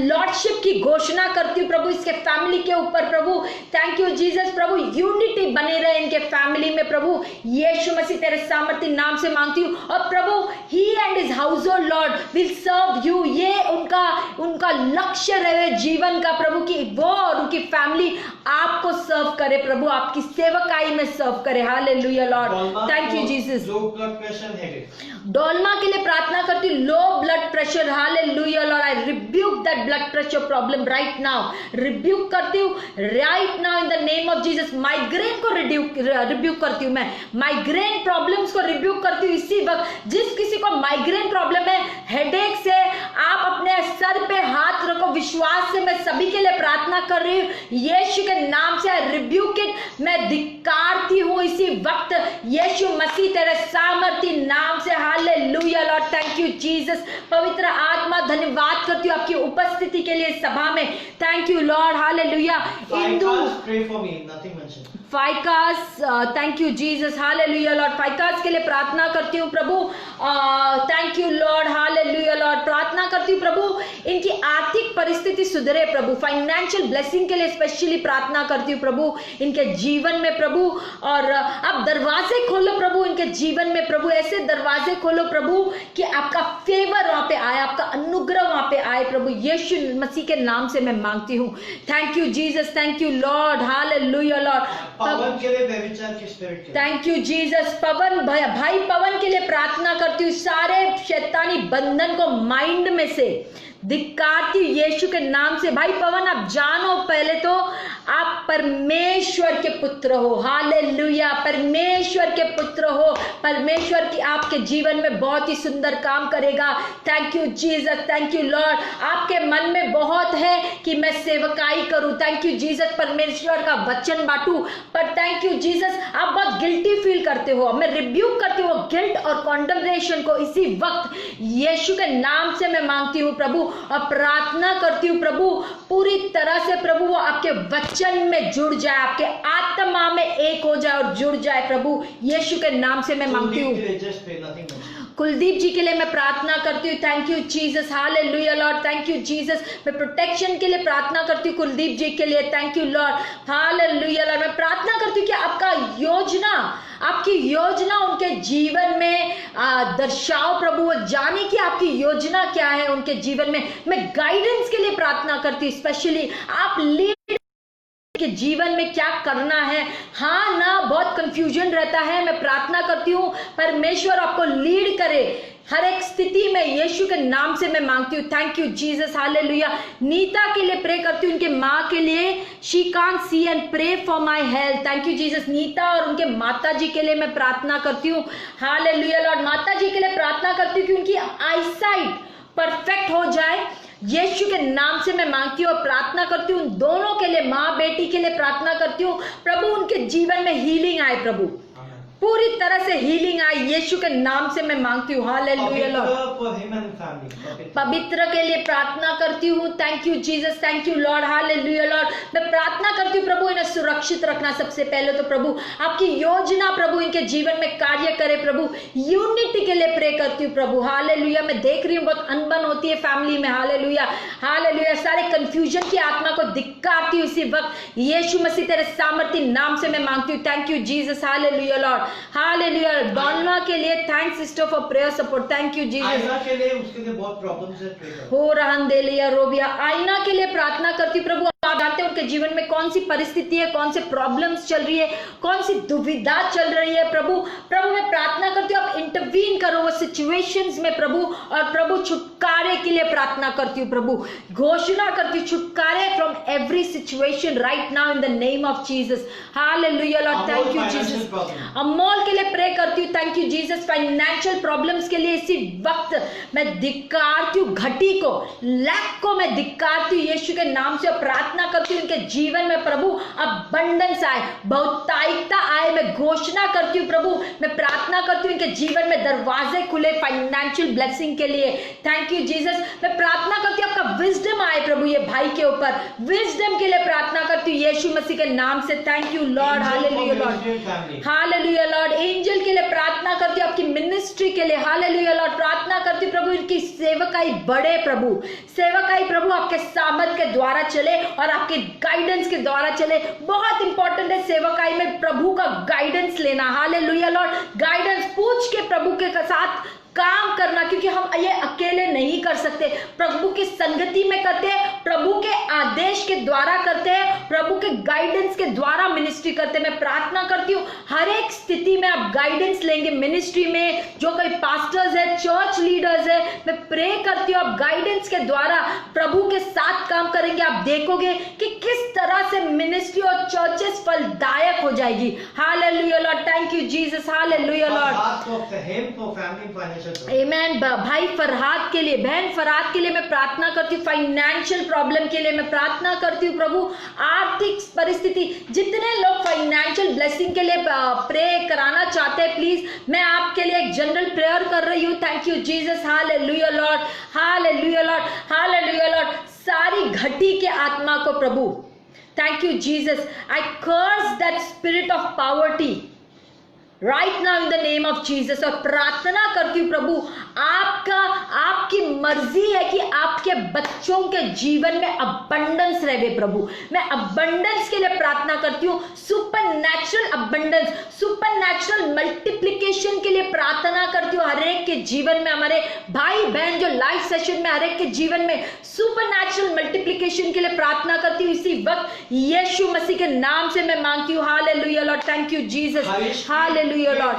लॉर्डशिप की घोषणा करती हूँ प्रभु इसके फैमिली के ऊपर प्रभु। Thank you Jesus. प्रभु यूनिटी बने रहे इनके फैमिली में प्रभु। यीशु मसीह तेरे सामर्थ्य नाम से मांगती हूँ। और प्रभु he and his household Lord will serve you, ये उनका लक्ष्य रहे जीवन का प्रभु कि वो और उनकी फैमिली आपको सर्व करे प्रभु, आपकी सेवकाई में सर्व करे। Hallelujah Lord. Thank you Jesus. Low blood pressure है, डोलमा के लिए प्रार्थना करती हूँ, low blood pressure. Hallelujah lord. I rebuke that blood pressure problem right now, rebuke करती हूँ right now in the name of Jesus. Migraine को रिब्यूक करती हूँ मैं, माइग्रेन प्रॉब्लम्स को रिब्यूक करती हूँ इसी वक्त। जिस किसी को माइग्रेन प्रॉब्लम है, हेडेक से, आप अपने सर पे हाथ रखो विश्वास से। मैं सभी के लिए प्रार्थना कर रही हूँ यीशु के नाम से। रिब्यूक इट, मैं धिक्कारती हूँ इसी वक्त यीशु मसीह तेरे सामर्थ्य नाम से। Hallelujah Lord. Thank you Jesus. पवित्र आत्मा धन्यवाद करती हूँ आपकी उपस्थिति के लिए सभा में। Thank you Lord. Hallelujah. Indu, pray for me, nothing mentioned. फाइकास, thank you Jesus. Hallelujah Lord. फाइकास के लिए प्रार्थना करती हूँ प्रभु। Thank you Lord. Hallelujah Lord. प्रार्थना करती हूँ प्रभु इनकी आर्थिक परिस्थिति सुधरे प्रभु। फाइनेंशियल ब्लेसिंग के लिए स्पेशली प्रार्थना करती हूँ प्रभु इनके जीवन में प्रभु। और आप दरवाजे खोलो प्रभु इनके जीवन में प्रभु, ऐसे दरवाजे खोलो प्रभु कि आपका फेवर वहां पे आए, आपका अनुग्रह वहां पे आए प्रभु। यीशु मसीह के नाम से मैं मांगती हूँ। Thank you Jesus. Thank you Lord. Hallelujah Lord. Pawan के लिए व्यभिचार की स्पिरिट के लिए। Thank you Jesus. पवन भाई पवन के लिए प्रार्थना करती हूँ, सारे शैतानी बंधन को माइंड में से धिक्कारती हूँ यीशु के नाम से। भाई पवन, आप जानो पहले तो आप परमेश्वर के पुत्र हो। हालेलुया। परमेश्वर के पुत्र हो। परमेश्वर की आपके जीवन में बहुत ही सुंदर काम करेगा। Thank you Jesus. Thank you Lord. आपके मन में बहुत है कि मैं सेवकाई करूं। Thank you Jesus. परमेश्वर का वचन बांटू, पर थैंक यू जीसस आप बहुत गिल्टी फील करते हो। मैं रिब्यूक करती हूँ गिल्ट और कॉन्डमनेशन को इसी वक्त यीशु के नाम से मैं मांगती हूँ प्रभु। और प्रार्थना करती हूँ प्रभु पूरी तरह से प्रभु वो आपके वचन में जुड़ जाए, आपके आत्मा में एक हो जाए और जुड़ जाए प्रभु। यीशु के नाम से मैं मांगती हूँ। कुलदीप जी के लिए मैं प्रार्थना करती हूँ। Thank you Jesus. Hallelujah Lord. Thank you Jesus. मैं प्रोटेक्शन के लिए प्रार्थना करती हूँ कुलदीप जी के लिए। Thank you Lord. Hallelujah Lord. मैं प्रार्थना करती हूँ कि आपकी योजना उनके जीवन में दर्शाओ प्रभु। वो जाने कि आपकी योजना क्या है उनके जीवन में। मैं गाइडेंस के लिए प्रार्थना करती हूँ, स्पेशली आप लीड के जीवन में क्या करना है। हाँ ना, बहुत कंफ्यूजन रहता है। मैं प्रार्थना करती हूँ परमेश्वर आपको लीड करे हर एक स्थिति में। यीशु के नाम से मैं मांगती हूँ। Thank you Jesus. Hallelujah. Nita के लिए प्रे करती हूँ, उनके माँ के लिए। She can't see and pray for my health. Thank you Jesus. Nita और उनके माता जी के लिए मैं प्रार्थना करती हूँ। Hallelujah Lord. माता जी के लिए प्रार्थना करती हूँ कि उनकी आईसाइट परफेक्ट हो जाए। यीशु के नाम से मैं मांगती हूँ और प्रार्थना करती हूँ दोनों के लिए, माँ बेटी के लिए प्रार्थना करती हूँ प्रभु। उनके जीवन में हीलिंग आए प्रभु, पूरी तरह से हीलिंग आई। यीशु के नाम से मैं मांगती हूँ। Hallelujah Lord. पवित्र के लिए प्रार्थना करती हूँ। Thank you Jesus. Thank you Lord. Hallelujah Lord. मैं प्रार्थना करती हूँ प्रभु इन्हें सुरक्षित रखना। सबसे पहले तो प्रभु आपकी योजना प्रभु इनके जीवन में कार्य करे प्रभु। यूनिटी के लिए प्रे करती हूँ प्रभु। हालेलुया। मैं देख रही हूँ बहुत अनबन होती है फैमिली में। हालेलुया। हालेलुया। सारे कंफ्यूजन की आत्मा को धिक्कारती हूँ इसी वक्त यीशु मसीह तेरे सामर्थ्य नाम से मैं मांगती हूँ। Thank you Jesus. Hallelujah Lord. Hallelujah. Dolma के लिए thanks sister for prayer support, thank you Jesus. Ayna के लिए, उसके लिए बहुत प्रॉब्लम्स है, pray करो। हो रहन दे लिया रोबिया, आईना के लिए प्रार्थना करती हूँ प्रभु। आप जानते हैं उनके जीवन में कौन सी परिस्थिति है, कौन से प्रॉब्लम्स चल रही है, कौन सी दुविधा चल रही है प्रभु। प्रभु मैं प्रार्थना करती हूँ आप इंटरवीन करो वो सिचुएशंस में प्रभु, और प्रभु छुटकारे के लिए प्रार्थना करती हूँ प्रभु। घोषणा करती हूँ छुटकारे from every situation right now in the name of Jesus. Hallelujah Lord, thank you Jesus. Amol के लिए प्रे करती हूँ, thank you Jesus. Financial problems के लिए इसी वक्त मैं धिक्कारती हूँ, घटी को, लैक को मैं धिक्कारती हूँ यीशु के नाम से। प्रार्थना करती हूँ उनके जीवन में प्रभु अबंडेंस आए, बहुतायिकता आए। मैं घोषणा करती हूँ प्रभु, मैं प्रार्थना करती हूँ उनके जीवन में दरवाजे खुले फाइनेंशियल ब्लेसिंग के लिए, थैंक यू जीसस। मैं प्रार्थना करती हूँ आपका विजडम आए प्रभु ये भाई के ऊपर, विजडम के लिए प्रार्थना करती हूँ यीशु मसीह के नाम से, thank you Lord. Hallelujah Lord, hallelujah Lord. Angel के लिए प्रार्थना करती हूँ आपकी मिनिस्ट्री के लिए, हालेलुया लॉर्ड। प्रार्थना करती हूँ प्रभु इनकी सेवकाई बढ़े प्रभु, सेवकाई प्रभु आपके सामर्थ के द्वारा चले और आपके गाइडेंस के द्वारा चले। बहुत इंपॉर्टेंट है सेवकाई में प्रभु का गाइडेंस लेना, हालेलुया लॉर्ड। गाइडेंस पूछ के प्रभु के साथ काम करना, क्योंकि हम ये अकेले नहीं कर सकते, प्रभु की संगति में करते हैं, प्रभु के आदेश के द्वारा करते हैं, प्रभु के गाइडेंस के द्वारा मिनिस्ट्री करते हैं। मैं प्रार्थना करती हूँ हर एक स्थिति में आप गाइडेंस लेंगे मिनिस्ट्री में, जो कोई पास्टर्स है, चर्च लीडर्स है, मैं प्रे करती हूँ आप गाइडेंस के द्वारा प्रभु के साथ काम करेंगे। आप देखोगे कि किस तरह से मिनिस्ट्री और चर्चेस फलदायक हो जाएगी। Hallelujah Lord, thank you Jesus, hallelujah Lord. Amen. भाई फरहाद के लिए, बहन फरहाद के लिए मैं प्रार्थना करती हूँ, फाइनेंशियल प्रॉब्लम के लिए मैं प्रार्थना करती हूँ प्रभु। आर्थिक परिस्थिति, जितने लोग फाइनेंशियल ब्लेसिंग के लिए प्रे कराना चाहते हैं, प्लीज मैं आपके लिए एक जनरल प्रेयर कर रही हूँ, thank you Jesus, hallelujah Lord, hallelujah Lord, hallelujah Lord. सारी घटी के आत्मा को प्रभु, thank you Jesus, I curse that spirit of poverty right now in the name of Jesus. और प्रार्थना करती हूँ प्रभु आपकी मर्जी है कि आपके बच्चों के जीवन में अबंडेंस रहे प्रभु। मैं अबंडेंस के लिए प्रार्थना करती हूँ, सुपरनैचुरल अबंडेंस, सुपरनैचुरल मल्टीप्लिकेशन के लिए प्रार्थना करती हूँ हर एक के जीवन में। हमारे भाई बहन जो लाइव सेशन में हर एक के जीवन में सुपरनैचुरल मल्टीप्लिकेशन के लिए प्रार्थना करती हूँ इसी वक्त यीशु मसीह के नाम से मैं मांगती हूँ। Hallelujah Lord, thank you Jesus, hallelujah Lord.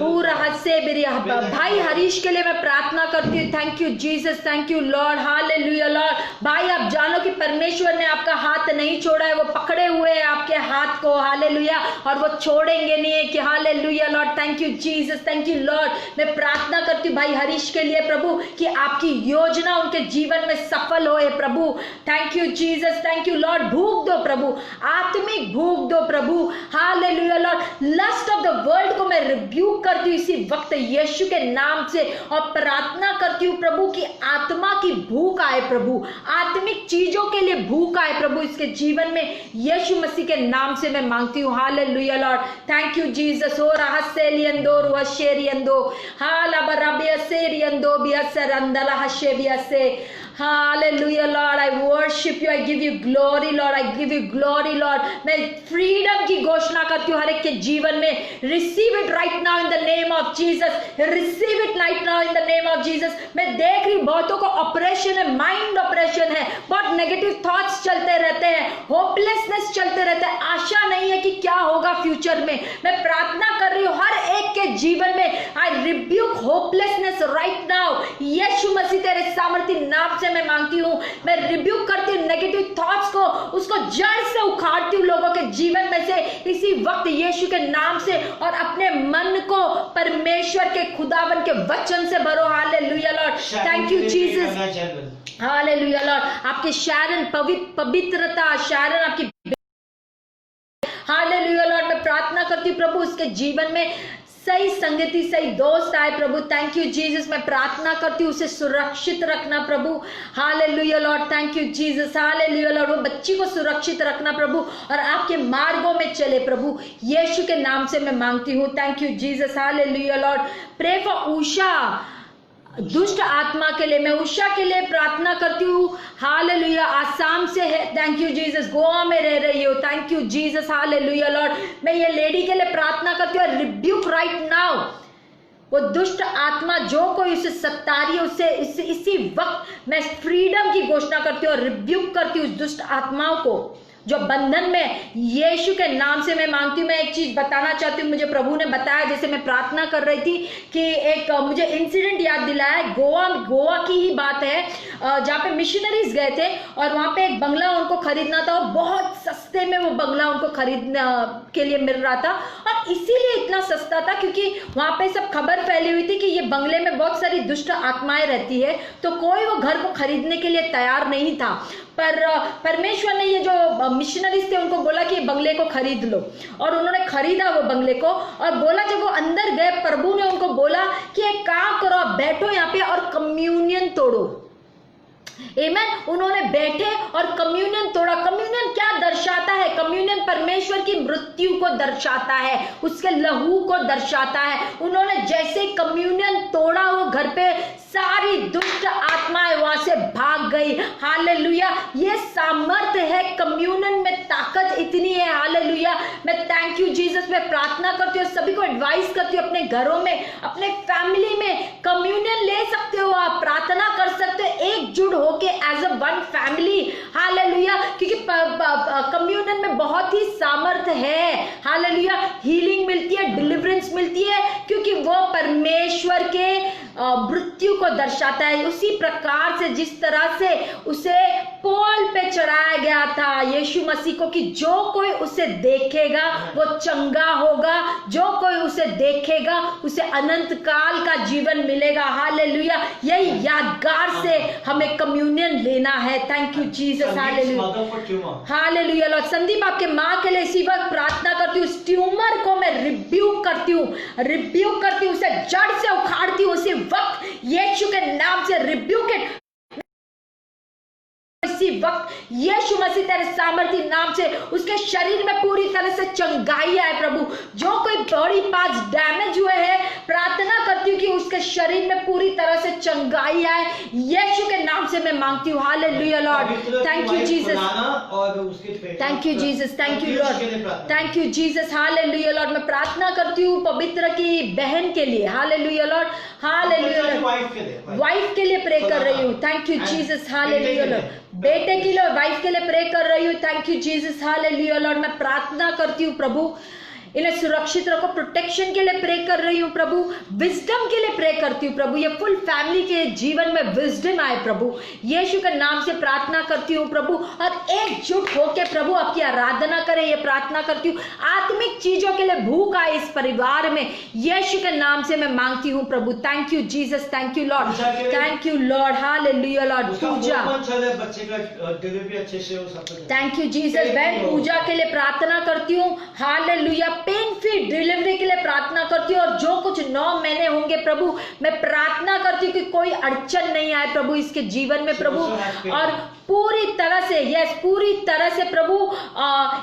पूरा हद से भाई हरीश के लिए मैं प्रार्थना करती हूँ, thank you Jesus, thank you Lord, hallelujah Lord. भाई आप जानो कि परमेश्वर ने आपका हाथ नहीं छोड़ा है, वो पकड़े हुए हैं आपके हाथ को, हालेलुया, और वो छोड़ेंगे नहीं है कि hallelujah Lord, thank you Jesus, thank you Lord. मैं प्रार्थना करती हूँ भाई हरीश के लिए प्रभु कि आपकी योजना उनके जीवन में सफल होए प्रभु, thank you Jesus, thank you Lord. भूख दो प्रभु, आत्मिक भूख दो प्रभु, hallelujah Lord. Lust of the world को मैं रिब्यूक करती हूँ इसी वक्त यीशु के नाम से, और प्रार्थना करती हूँ प्रभु कि आत्मा की भूख आए प्रभु, आत्मिक चीजों के लिए भूख आए प्रभु इसके जीवन में, यीशु मसीह के नाम से मैं मांगती हूँ। Hallelujah Lord, thank you Jesus. हो रहा सेलियंदो रुशेरियंदो हाला बराबिया सेरियंदो बियसरंदला हशेबियसे। Hallelujah Lord, I worship you, I give you glory Lord, I give you glory Lord। मैं फ्रीडम की घोषणा करती हूँ हर एक के जीवन में, receive it right now in the name of Jesus, receive it right now in the name of Jesus। मैं देख रही बहुतों को ऑपरेशन है, माइंड ऑपरेशन है, बहुत नेगेटिव थॉट्स चलते रहते हैं, होपलेसनेस चलते रहते हैं, आशा नहीं है कि क्या होगा फ्यूचर में। मैं प्रार्थना कर रही हूँ हर एक के जीवन में, I rebuke hopelessness right now, यीशु मसीह तेरे सामर्थी नाम मैं मांगती हूँ। मैं रिब्यूक करती हूँ नेगेटिव थॉट्स को, उसको जड़ से उखाड़ती हूँ लोगों के जीवन में से इसी वक्त यीशु के नाम से, और अपने मन को परमेश्वर के खुदावन के वचन से भरो। Hallelujah Lord, thank you Jesus, hallelujah Lord. आपके शारण पवित्रता, शारण आपकी, हालेलुया लॉर्ड। मैं प्रार्थना करती हूँ प्रभु उसके जीवन में सही संगति, सही दोस्त आए प्रभु, थैंक यू जीसस। मैं प्रार्थना करती हूँ उसे सुरक्षित रखना प्रभु, hallelujah Lord, thank you Jesus, hallelujah Lord. वो बच्ची को सुरक्षित रखना प्रभु और आपके मार्गों में चले प्रभु, यीशु के नाम से मैं मांगती हूँ, thank you Jesus, hallelujah Lord. Pray for Usha, दुष्ट आत्मा के लिए, मैं उषा के लिए प्रार्थना करती हूँ। हालेलुया, आसाम से है, थैंक यू जीसस, गोवा में रह रही हो, thank you Jesus, hallelujah Lord. मैं ये लेडी के लिए प्रार्थना करती हूँ, रिब्यूक राइट नाउ वो दुष्ट आत्मा जो कोई उसे सता रही है, उसे इसी वक्त मैं फ्रीडम की घोषणा करती हूँ और रिब्यूक करती हूँ उस दुष्ट आत्माओं को जो बंधन में, यीशु के नाम से मैं मांगती हूँ। मैं एक चीज बताना चाहती हूँ, मुझे प्रभु ने बताया जैसे मैं प्रार्थना कर रही थी कि एक मुझे इंसिडेंट याद दिलाया। गोवा की ही बात है, जहाँ पे मिशनरीज गए थे और वहाँ पे एक बंगला उनको खरीदना था और बहुत सस्ते में वो बंगला उनको खरीदने के लिए मिल रहा था। और इसीलिए इतना सस्ता था क्योंकि वहाँ पे सब खबर फैली हुई थी कि ये बंगले में बहुत सारी दुष्ट आत्माएं रहती है, तो कोई वो घर को खरीदने के लिए तैयार नहीं था। पर परमेश्वर ने ये जो मिशनरीज थे उनको बोला कि बंगले को खरीद लो, और उन्होंने खरीदा वो बंगले को। और बोला जब वो अंदर गए, प्रभु ने उनको बोला कि एक काम करो, आप बैठो यहाँ पे और कम्युनियन तोड़ो। आमेन। उन्होंने बैठे और कम्युनियन तोड़ा। कम्युनियन क्या दर्शाता है? कम्युनियन परमेश्वर की मृत्यु को दर्शाता है, उसके लहू को दर्शाता है। उन्होंने जैसे कम्युनियन तोड़ा, वो घर पे सारी दुष्ट आत्माएं वहां से भाग गई। हालेलुया, ये सामर्थ्य है कम्युनियन में, ताकत इतनी है। हालेलुया, मैं थैंक यू जीसस, मैं प्रार्थना करती हूँ, सभी को एडवाइस करती हूँ, अपने घरों में, अपने फैमिली में कम्युनियन ले सकते हो, आप प्रार्थना कर सकते हो एकजुट होके as a one family. Hallelujah, क्योंकि कम्युनियन में बहुत ही सामर्थ्य है। हालेलुया, हीलिंग मिलती है, डिलीवरेंस मिलती है, क्योंकि वो परमेश्वर के मृत्यु को दर्शाता है। उसी प्रकार से जिस तरह से उसे पोल पे चढ़ाया गया था यीशु मसीह को कि जो कोई उसे देखेगा वो चंगा होगा, जो कोई उसे देखेगा उसे अनंत काल का जीवन मिलेगा। हालेलुया, यही यादगार से हमें कम्युनियन लेना है। Thank you Jesus. Hallelujah, hallelujah Lord. Sandeep आपके माँ के लिए इसी वक्त प्रार्थना करती हूँ, इस ट्यूमर को मैं रिब्यूक करती हूँ, उसे जड़ से उखाड़ती हूँ उसी वक्त यीशु के नाम से। रिब्यूक इट इसी वक्त यीशु मसीह तेरे सामर्थी नाम से उसके शरीर में पूरी तरह से चंगाई आए प्रभु। जो कोई बॉडी पार्ट्स डैमेज हुए हैं, प्रार्थना करती हूँ कि उसके शरीर में पूरी तरह से चंगाई आए, यीशु के नाम से मैं मांगती हूँ। Hallelujah Lord, thank you Jesus, thank you Jesus, thank you Lord, thank you Jesus. Hallelujah Lord, मैं प्रार्थना करती हूँ पवित्र की बहन के लिए। Hallelujah Lord, hallelujah Lord, wife के लिए प्रे कर रही हूँ। Thank you Jesus. Hallelujah Lord, बेटे के लिए, वाइफ के लिए प्रे कर रही हूँ। Thank you Jesus. Hallelujah Lord, मैं प्रार्थना करती हूँ प्रभु इन्हें सुरक्षित रखो, प्रोटेक्शन के लिए प्रे कर रही हूँ प्रभु, विजडम के लिए प्रे करती हूँ प्रभु, ये फुल फैमिली के जीवन में विजडम आए प्रभु, यीशु के नाम से प्रार्थना करती हूँ प्रभु। और एकजुट होकर प्रभु आपकी आराधना करें, ये प्रार्थना करती हूँ। आत्मिक चीजों के लिए भूख आए इस परिवार में, यीशु के नाम से मैं मांगती हूँ प्रभु। Thank you Jesus, thank you Lord, thank you Lord. Hallelujah Lord, Puja, thank you Jesus. मैं पूजा के लिए प्रार्थना करती हूँ। हालेलुया, पेन फ्री डिलीवरी के लिए प्रार्थना करती हूँ। और जो कुछ 9 महीने होंगे प्रभु, मैं प्रार्थना करती हूँ कि कोई अड़चन नहीं आए प्रभु इसके जीवन में प्रभु, और पूरी तरह से, यस, पूरी तरह से प्रभु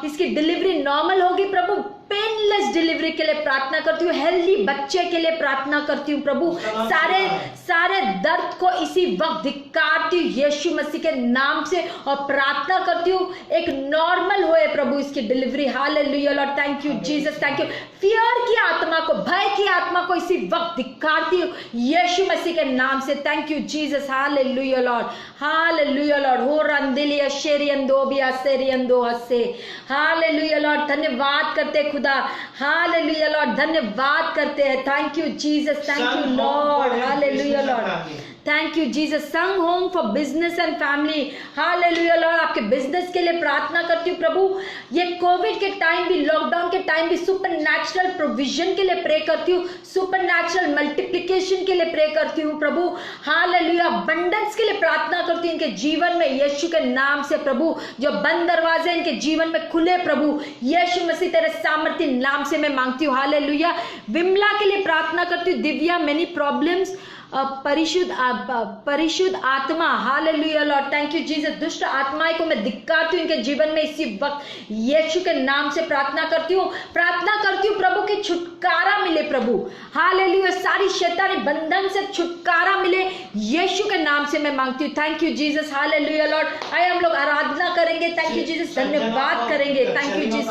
इसकी डिलीवरी नॉर्मल होगी प्रभु। पेनलेस डिलीवरी के लिए प्रार्थना करती हूँ। हेल्दी बच्चे के लिए प्रार्थना करती हूँ प्रभु। सारे दर्द को इसी वक्त धिक्कारती हूँ यीशु मसीह के नाम से, और प्रार्थना करती हूँ एक नॉर्मल होए प्रभु इसकी delivery. Hallelujah Lord, thank you Jesus, thank you. Fear की आत्मा को, भय की आत्मा को इसी वक्त धिक्कारती हूँ यीशु मसीह के नाम से। Thank you Jesus. Hallelujah Lord, hallelujah Lord. हो रंदिलिया शेरियंदो बिया शेरियंदो हसे। हालेलुया लॉर्ड, धन्यवाद करते खुदा। हालेलुया लॉर्ड, धन्यवाद करते हैं। Thank you Jesus, thank you Lord. Hallelujah Lord, thank you Jesus. संग home for business and family. Hallelujah Lord, आपके बिजनेस के लिए प्रार्थना करती हूँ प्रभु। ये कोविड के टाइम भी, लॉकडाउन के टाइम भी सुपरनैचुरल प्रोविजन के लिए प्रे करती हूँ, सुपरनैचुरल मल्टीप्लिकेशन के लिए प्रे करती हूँ प्रभु। हालेलुया, अबंडेंस के लिए प्रार्थना करती हूँ इनके जीवन में यीशु के नाम से प्रभु। जो बंद दरवाजे इनके जीवन में खुले प्रभु, यीशु मसीह तेरे सामर्थ्य नाम से मैं मांगती हूँ। हालेलुया, विमला के लिए प्रार्थना करती हूँ। दिव्या, मेनी प्रॉब्लम्स परिशुद्ध आत्मा, hallelujah Lord, thank you Jesus, दुष्ट आत्माएं को मैं धिक्कारती हूँ इनके जीवन में इसी वक्त यीशु के नाम से प्रार्थना करती हूँ प्रभु की छुटकारा मिले प्रभु, हालेलुया, सारी शैतानी बंधन से छुटकारा मिले यीशु के नाम से मैं मांगती हूँ। Thank you Jesus, hallelujah Lord. आइए हम लोग आराधना करेंगे, थैंक यू जीसस, धन्यवाद करेंगे, thank you Jesus,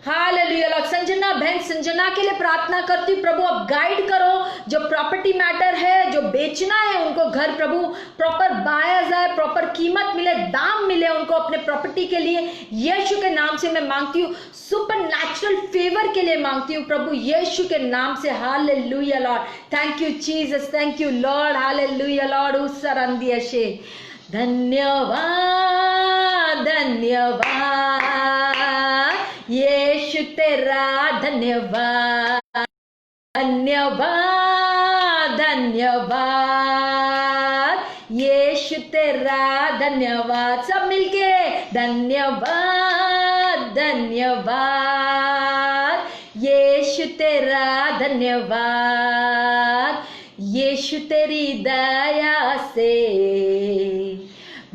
hallelujah Lord. Sanjana बहन, संजना के लिए प्रार्थना करती हूँ प्रभु, अब गाइड करो, जो प्रॉपर्टी मैटर है, जो बेचना है उनको घर प्रभु प्रॉपर बाया जाए, प्रॉपर कीमत मिले, दाम मिले उनको अपने प्रॉपर्टी के लिए यीशु के नाम से मैं मांगती हूँ। सुपर नेचुरल फेवर के लिए मांगती हूँ प्रभु यीशु के नाम से, hallelujah Lord, thank you Jesus, thank you Lord, hallelujah Lord. उसरंदियशे, धन्यवाद धन्यवाद यीशु तेरा, धन्यवाद धन्यवाद धन्यवाद यीशु तेरा, धन्यवाद, सब मिलके धन्यवाद धन्यवाद यीशु तेरा, धन्यवाद यीशु तेरी दया से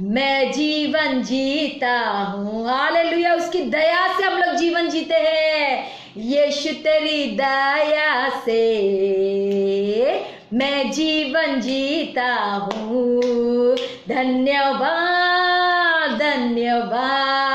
मैं जीवन जीता हूँ, हालेलुया, उसकी दया से हम लोग जीवन जीते हैं, यीशु तेरी दया से मैं जीवन जीता हूँ, धन्यवाद धन्यवाद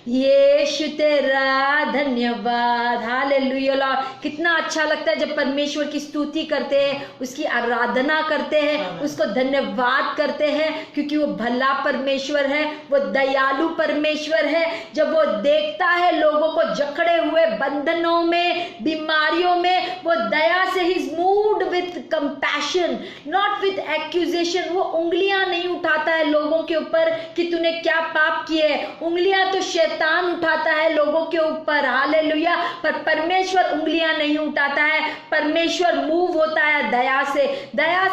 यीशु तेरा, धन्यवाद, हालेलुया लॉर्ड। कितना अच्छा लगता है जब परमेश्वर की स्तुति करते हैं, उसकी आराधना करते हैं, उसको धन्यवाद करते हैं, क्योंकि वो भला परमेश्वर है, वो दयालु परमेश्वर है। जब वो देखता है लोगों को जकड़े हुए बंधनों में, बीमारियों में, वो दया से he is moved with compassion, not with accusation. वो उंगलियां नहीं उठाता है लोगों के ऊपर कि तूने क्या पाप किए, उंगलियां तो शैतान उठाता है लोगों के ऊपर, हालेलुया, पर परमेश्वर उंगलियां नहीं उठाता है, परमेश्वर मूव होता है दया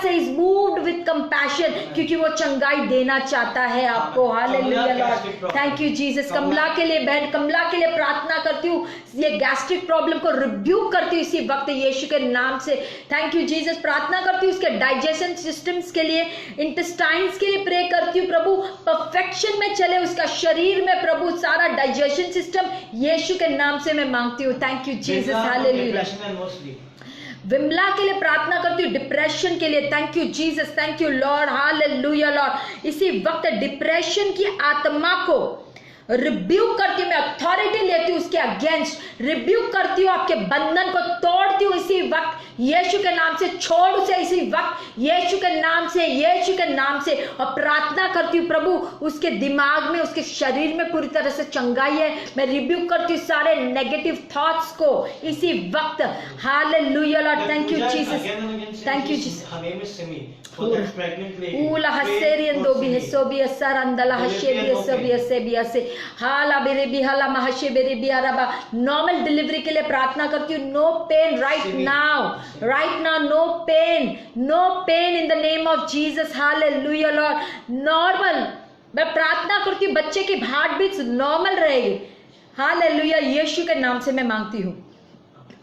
से इज मूव्ड विथ कंपैशन, क्योंकि वो चंगाई देना चाहता है आपको, hallelujah Lord, thank you Jesus. Kamla के लिए, बहन कमला के लिए प्रार्थना करती हूँ, ये गैस्ट्रिक प्रॉब्लम को रिब्यूक करती हूँ इसी वक्त यीशु के नाम से, थैंक यू जीसस। प्रार्थना करती हूँ उसके डाइजेशन सिस्टम्स के लिए, इंटेस्टाइन्स के लिए प्रे करती हूँ प्रभु, परफेक्शन में चले उसका शरीर में प्रभु, सारा डाइजेशन सिस्टम यीशु के नाम से मैं मांगती हूँ, thank you Jesus, hallelujah. Vimla के लिए प्रार्थना करती हूँ डिप्रेशन के लिए, thank you Jesus, thank you Lord, hallelujah Lord. इसी वक्त डिप्रेशन की आत्मा को रिब्यूक करती हूँ, मैं अथॉरिटी लेती हूँ उसके अगेंस्ट, रिब्यूक करती हूँ, आपके बंधन को तोड़ती हूँ इसी वक्त यीशु के नाम से, छोड़ उसे इसी वक्त यीशु के नाम से, यीशु के नाम से। और प्रार्थना करती हूँ प्रभु उसके दिमाग में, उसके शरीर में पूरी तरह से चंगाई है, मैं रिब्यूक करती हूँ सारे नेगेटिव थॉट्स को इसी वक्त, hallelujah Lord, thank you Jesus, thank you Jesus. ऊला हसेरियन दो भी सो भी असर अंदला हशे भी सो भी असे भी असे हाला बेरे भी हाला महशे बेरे भी आराबा। नॉर्मल डिलीवरी के लिए प्रार्थना करती हूँ, no pain right now, no pain in the name of Jesus, hallelujah Lord. Normal मैं प्रार्थना करती हूँ बच्चे की हार्ट बीट्स नॉर्मल रहेगी, हालेलुया, यीशु के नाम से मैं मांगती हूँ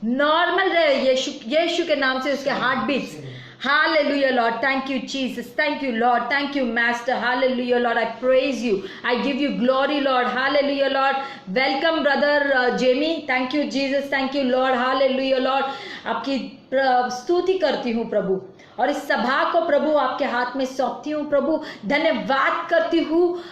नॉर्मल रहे, यीशु के नाम से उसके heart beats, Hallelujah, Lord. Thank you, Jesus. Thank you, Lord. Thank you, Master. Hallelujah, Lord. I praise you. I give you glory, Lord. Hallelujah, Lord. Welcome, brother Jamie. Thank you, Jesus. Thank you, Lord. Hallelujah, Lord. आपकी स्तुति करती हूँ प्रभु, और इस सभा को प्रभु आपके हाथ में सौंपती हूँ प्रभु, धन्यवाद करती हूँ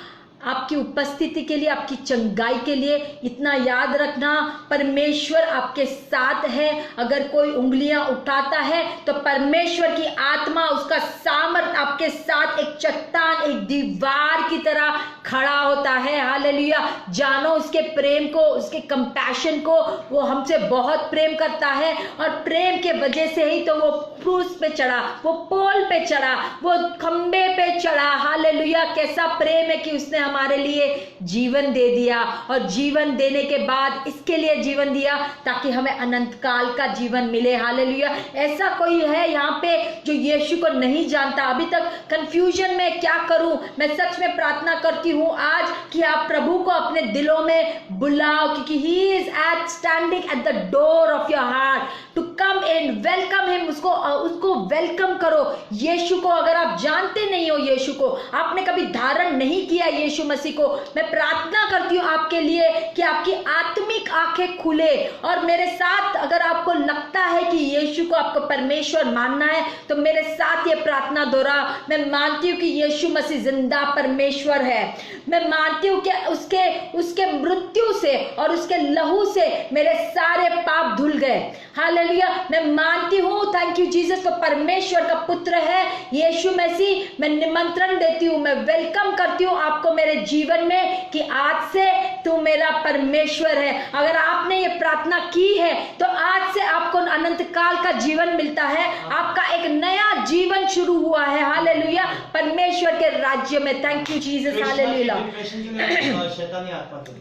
आपकी उपस्थिति के लिए, आपकी चंगाई के लिए। इतना याद रखना, परमेश्वर आपके साथ है। अगर कोई उंगलियां उठाता है तो परमेश्वर की आत्मा, उसका सामर्थ आपके साथ एक चट्टान, एक दीवार की तरह खड़ा होता है, हालेलुया। जानो उसके प्रेम को, उसके कंपैशन को, वो हमसे बहुत प्रेम करता है, और प्रेम के वजह से ही तो वो क्रूस पे चढ़ा, वो पोल पे चढ़ा, वो खंबे पे चढ़ा, हालेलुया। कैसा प्रेम है कि उसने हमारे लिए जीवन दे दिया, और जीवन देने के बाद इसके लिए जीवन दिया ताकि हमें अनंत काल का जीवन मिले, हालेलुया। ऐसा कोई है यहाँ पे जो यीशु को नहीं जानता, अभी तक कंफ्यूजन में क्या करूं? मैं सच में प्रार्थना करती हूँ आज कि आप प्रभु को अपने दिलों में बुलाओ, क्योंकि he is at standing at the door of your heart to come in, welcome him, उसको वेलकम करो। यीशु को अगर आप जानते नहीं हो, यीशु को आपने कभी धारण नहीं किया, यीशु मसीह को, मैं प्रार्थना करती हूँ आपके लिए कि आपकी आत्मिक आंखें खुले। और मेरे साथ अगर आपको लगता है कि यीशु को आपको परमेश्वर मानना है तो मेरे साथ ये प्रार्थना दोहराओ। मैं मानती हूँ कि यीशु मसीह जिंदा परमेश्वर है। मैं मानती हूँ कि उसके मृत्यु से और उसके लहू से मेरे सारे पाप धुल गए। हालेलुया। मैं मानती हूँ, थैंक यू जीसस, वो परमेश्वर का पुत्र है यीशु मसीह। मैं निमंत्रण देती हूँ, मैं वेलकम करती हूँ आपको मेरे जीवन में कि आज से तू मेरा परमेश्वर है। अगर आपने ये प्रार्थना की है तो आज से आपको अनंत काल का जीवन मिलता है, आपका एक नया जीवन शुरू हुआ है। हालेलुया, परमेश्वर के राज्य में। Thank you Jesus. Hallelujah,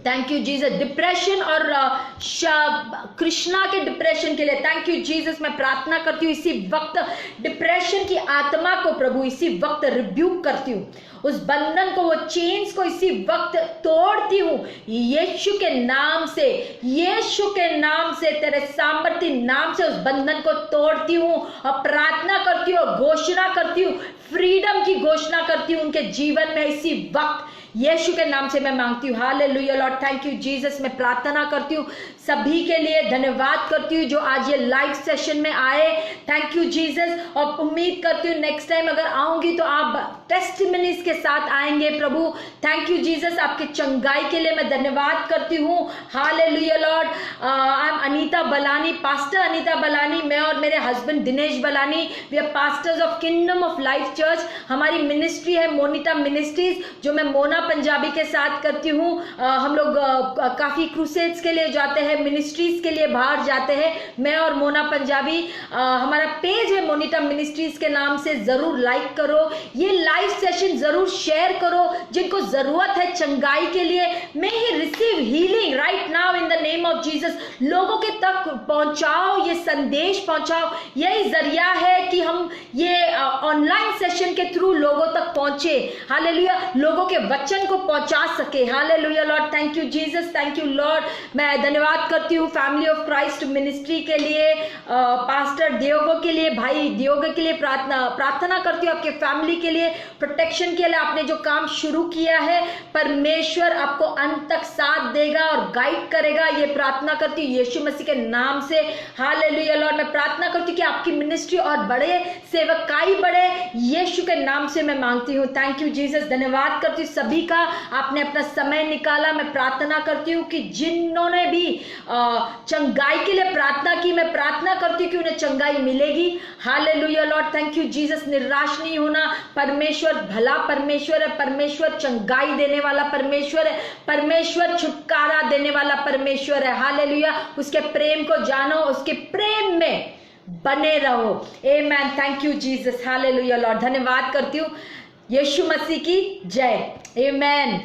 thank you Jesus. Depression और कृष्णा के डिप्रेशन के लिए थैंक यू जीसस। मैं प्रार्थना करती हूँ इसी वक्त डिप्रेशन की आत्मा को प्रभु इसी वक्त रिब्यूक करती हूँ, उस बंधन को, वो चेन्स को इसी वक्त तोड़ती हूँ यीशु के नाम से। यीशु के नाम से, तेरे सामर्थ्य नाम से उस बंधन को तोड़ती हूँ और प्रार्थना करती हूँ और घोषणा करती हूँ, फ्रीडम की घोषणा करती हूँ उनके जीवन में इसी वक्त यीशु के नाम से मैं मांगती हूँ। Hallelujah Lord, thank you Jesus. मैं प्रार्थना करती हूँ सभी के लिए, धन्यवाद करती हूँ जो आज ये लाइव सेशन में आए। Thank you Jesus. और उम्मीद करती हूँ नेक्स्ट टाइम अगर आऊंगी तो आप टेस्टिमनीज के साथ आएंगे प्रभु। थैंक यू जीसस, आपके चंगाई के लिए मैं धन्यवाद करती हूँ। Hallelujah lord. I am Anita Balani, pastor Anita Balani. मैं और मेरे husband Dinesh Balani, we are pastors of kingdom of life church. हमारी मिनिस्ट्री है मोनिटा मिनिस्ट्रीज, जो मैं मोना पंजाबी के साथ करती हूँ। हम लोग काफी क्रूसेड्स के लिए जाते हैं, मिनिस्ट्रीज के लिए बाहर जाते हैं, मैं और मोना पंजाबी। हमारा पेज है मोनिटा मिनिस्ट्रीज के नाम से, जरूर लाइक करो, ये लाइव सेशन जरूर शेयर करो। जिनको जरूरत है चंगाई के लिए, may he receive healing right now in the name of Jesus. लोगों के तक पहुंचाओ, ये संदेश पहुंचाओ। यही जरिया है कि हम ये ऑनलाइन सेशन के थ्रू लोगों तक पहुंचे। हालेलुया, लोगों के वचन को पहुंचा सके। Hallelujah Lord, thank you Jesus, thank you Lord. मैं धन्यवाद करती हूँ फैमिली ऑफ क्राइस्ट मिनिस्ट्री के लिए, पास्टर दियोगो के लिए, भाई दियोगो के लिए प्रार्थना करती हूँ, आपके फैमिली के लिए, प्रोटेक्शन के लिए। आपने जो काम शुरू किया है परमेश्वर आपको अंत तक साथ देगा और गाइड करेगा, ये प्रार्थना करती हूँ यीशु मसीह के नाम से। हालेलुया लॉर्ड, मैं प्रार्थना करती हूँ कि आपकी मिनिस्ट्री और बढ़े, सेवकाई बढ़े, यीशु के नाम से मैं मांगती हूँ। Thank you Jesus. धन्यवाद करती हूँ सभी का, आपने अपना समय निकाला। मैं प्रार्थना करती हूँ कि जिन्होंने भी चंगाई के लिए प्रार्थना की, मैं प्रार्थना करती हूँ कि उन्हें चंगाई मिलेगी। Hallelujah Lord, thank you Jesus. निराश नहीं होना, परमेश्वर भला परमेश्वर है, परमेश्वर चंगाई देने वाला परमेश्वर है, परमेश्वर छुटकारा देने वाला परमेश्वर है। हालेलुया, उसके प्रेम को जानो, उसके प्रेम में बने रहो। Amen, thank you Jesus. Hallelujah lord, धन्यवाद करती हूँ। यीशु मसीह की जय। आमेन।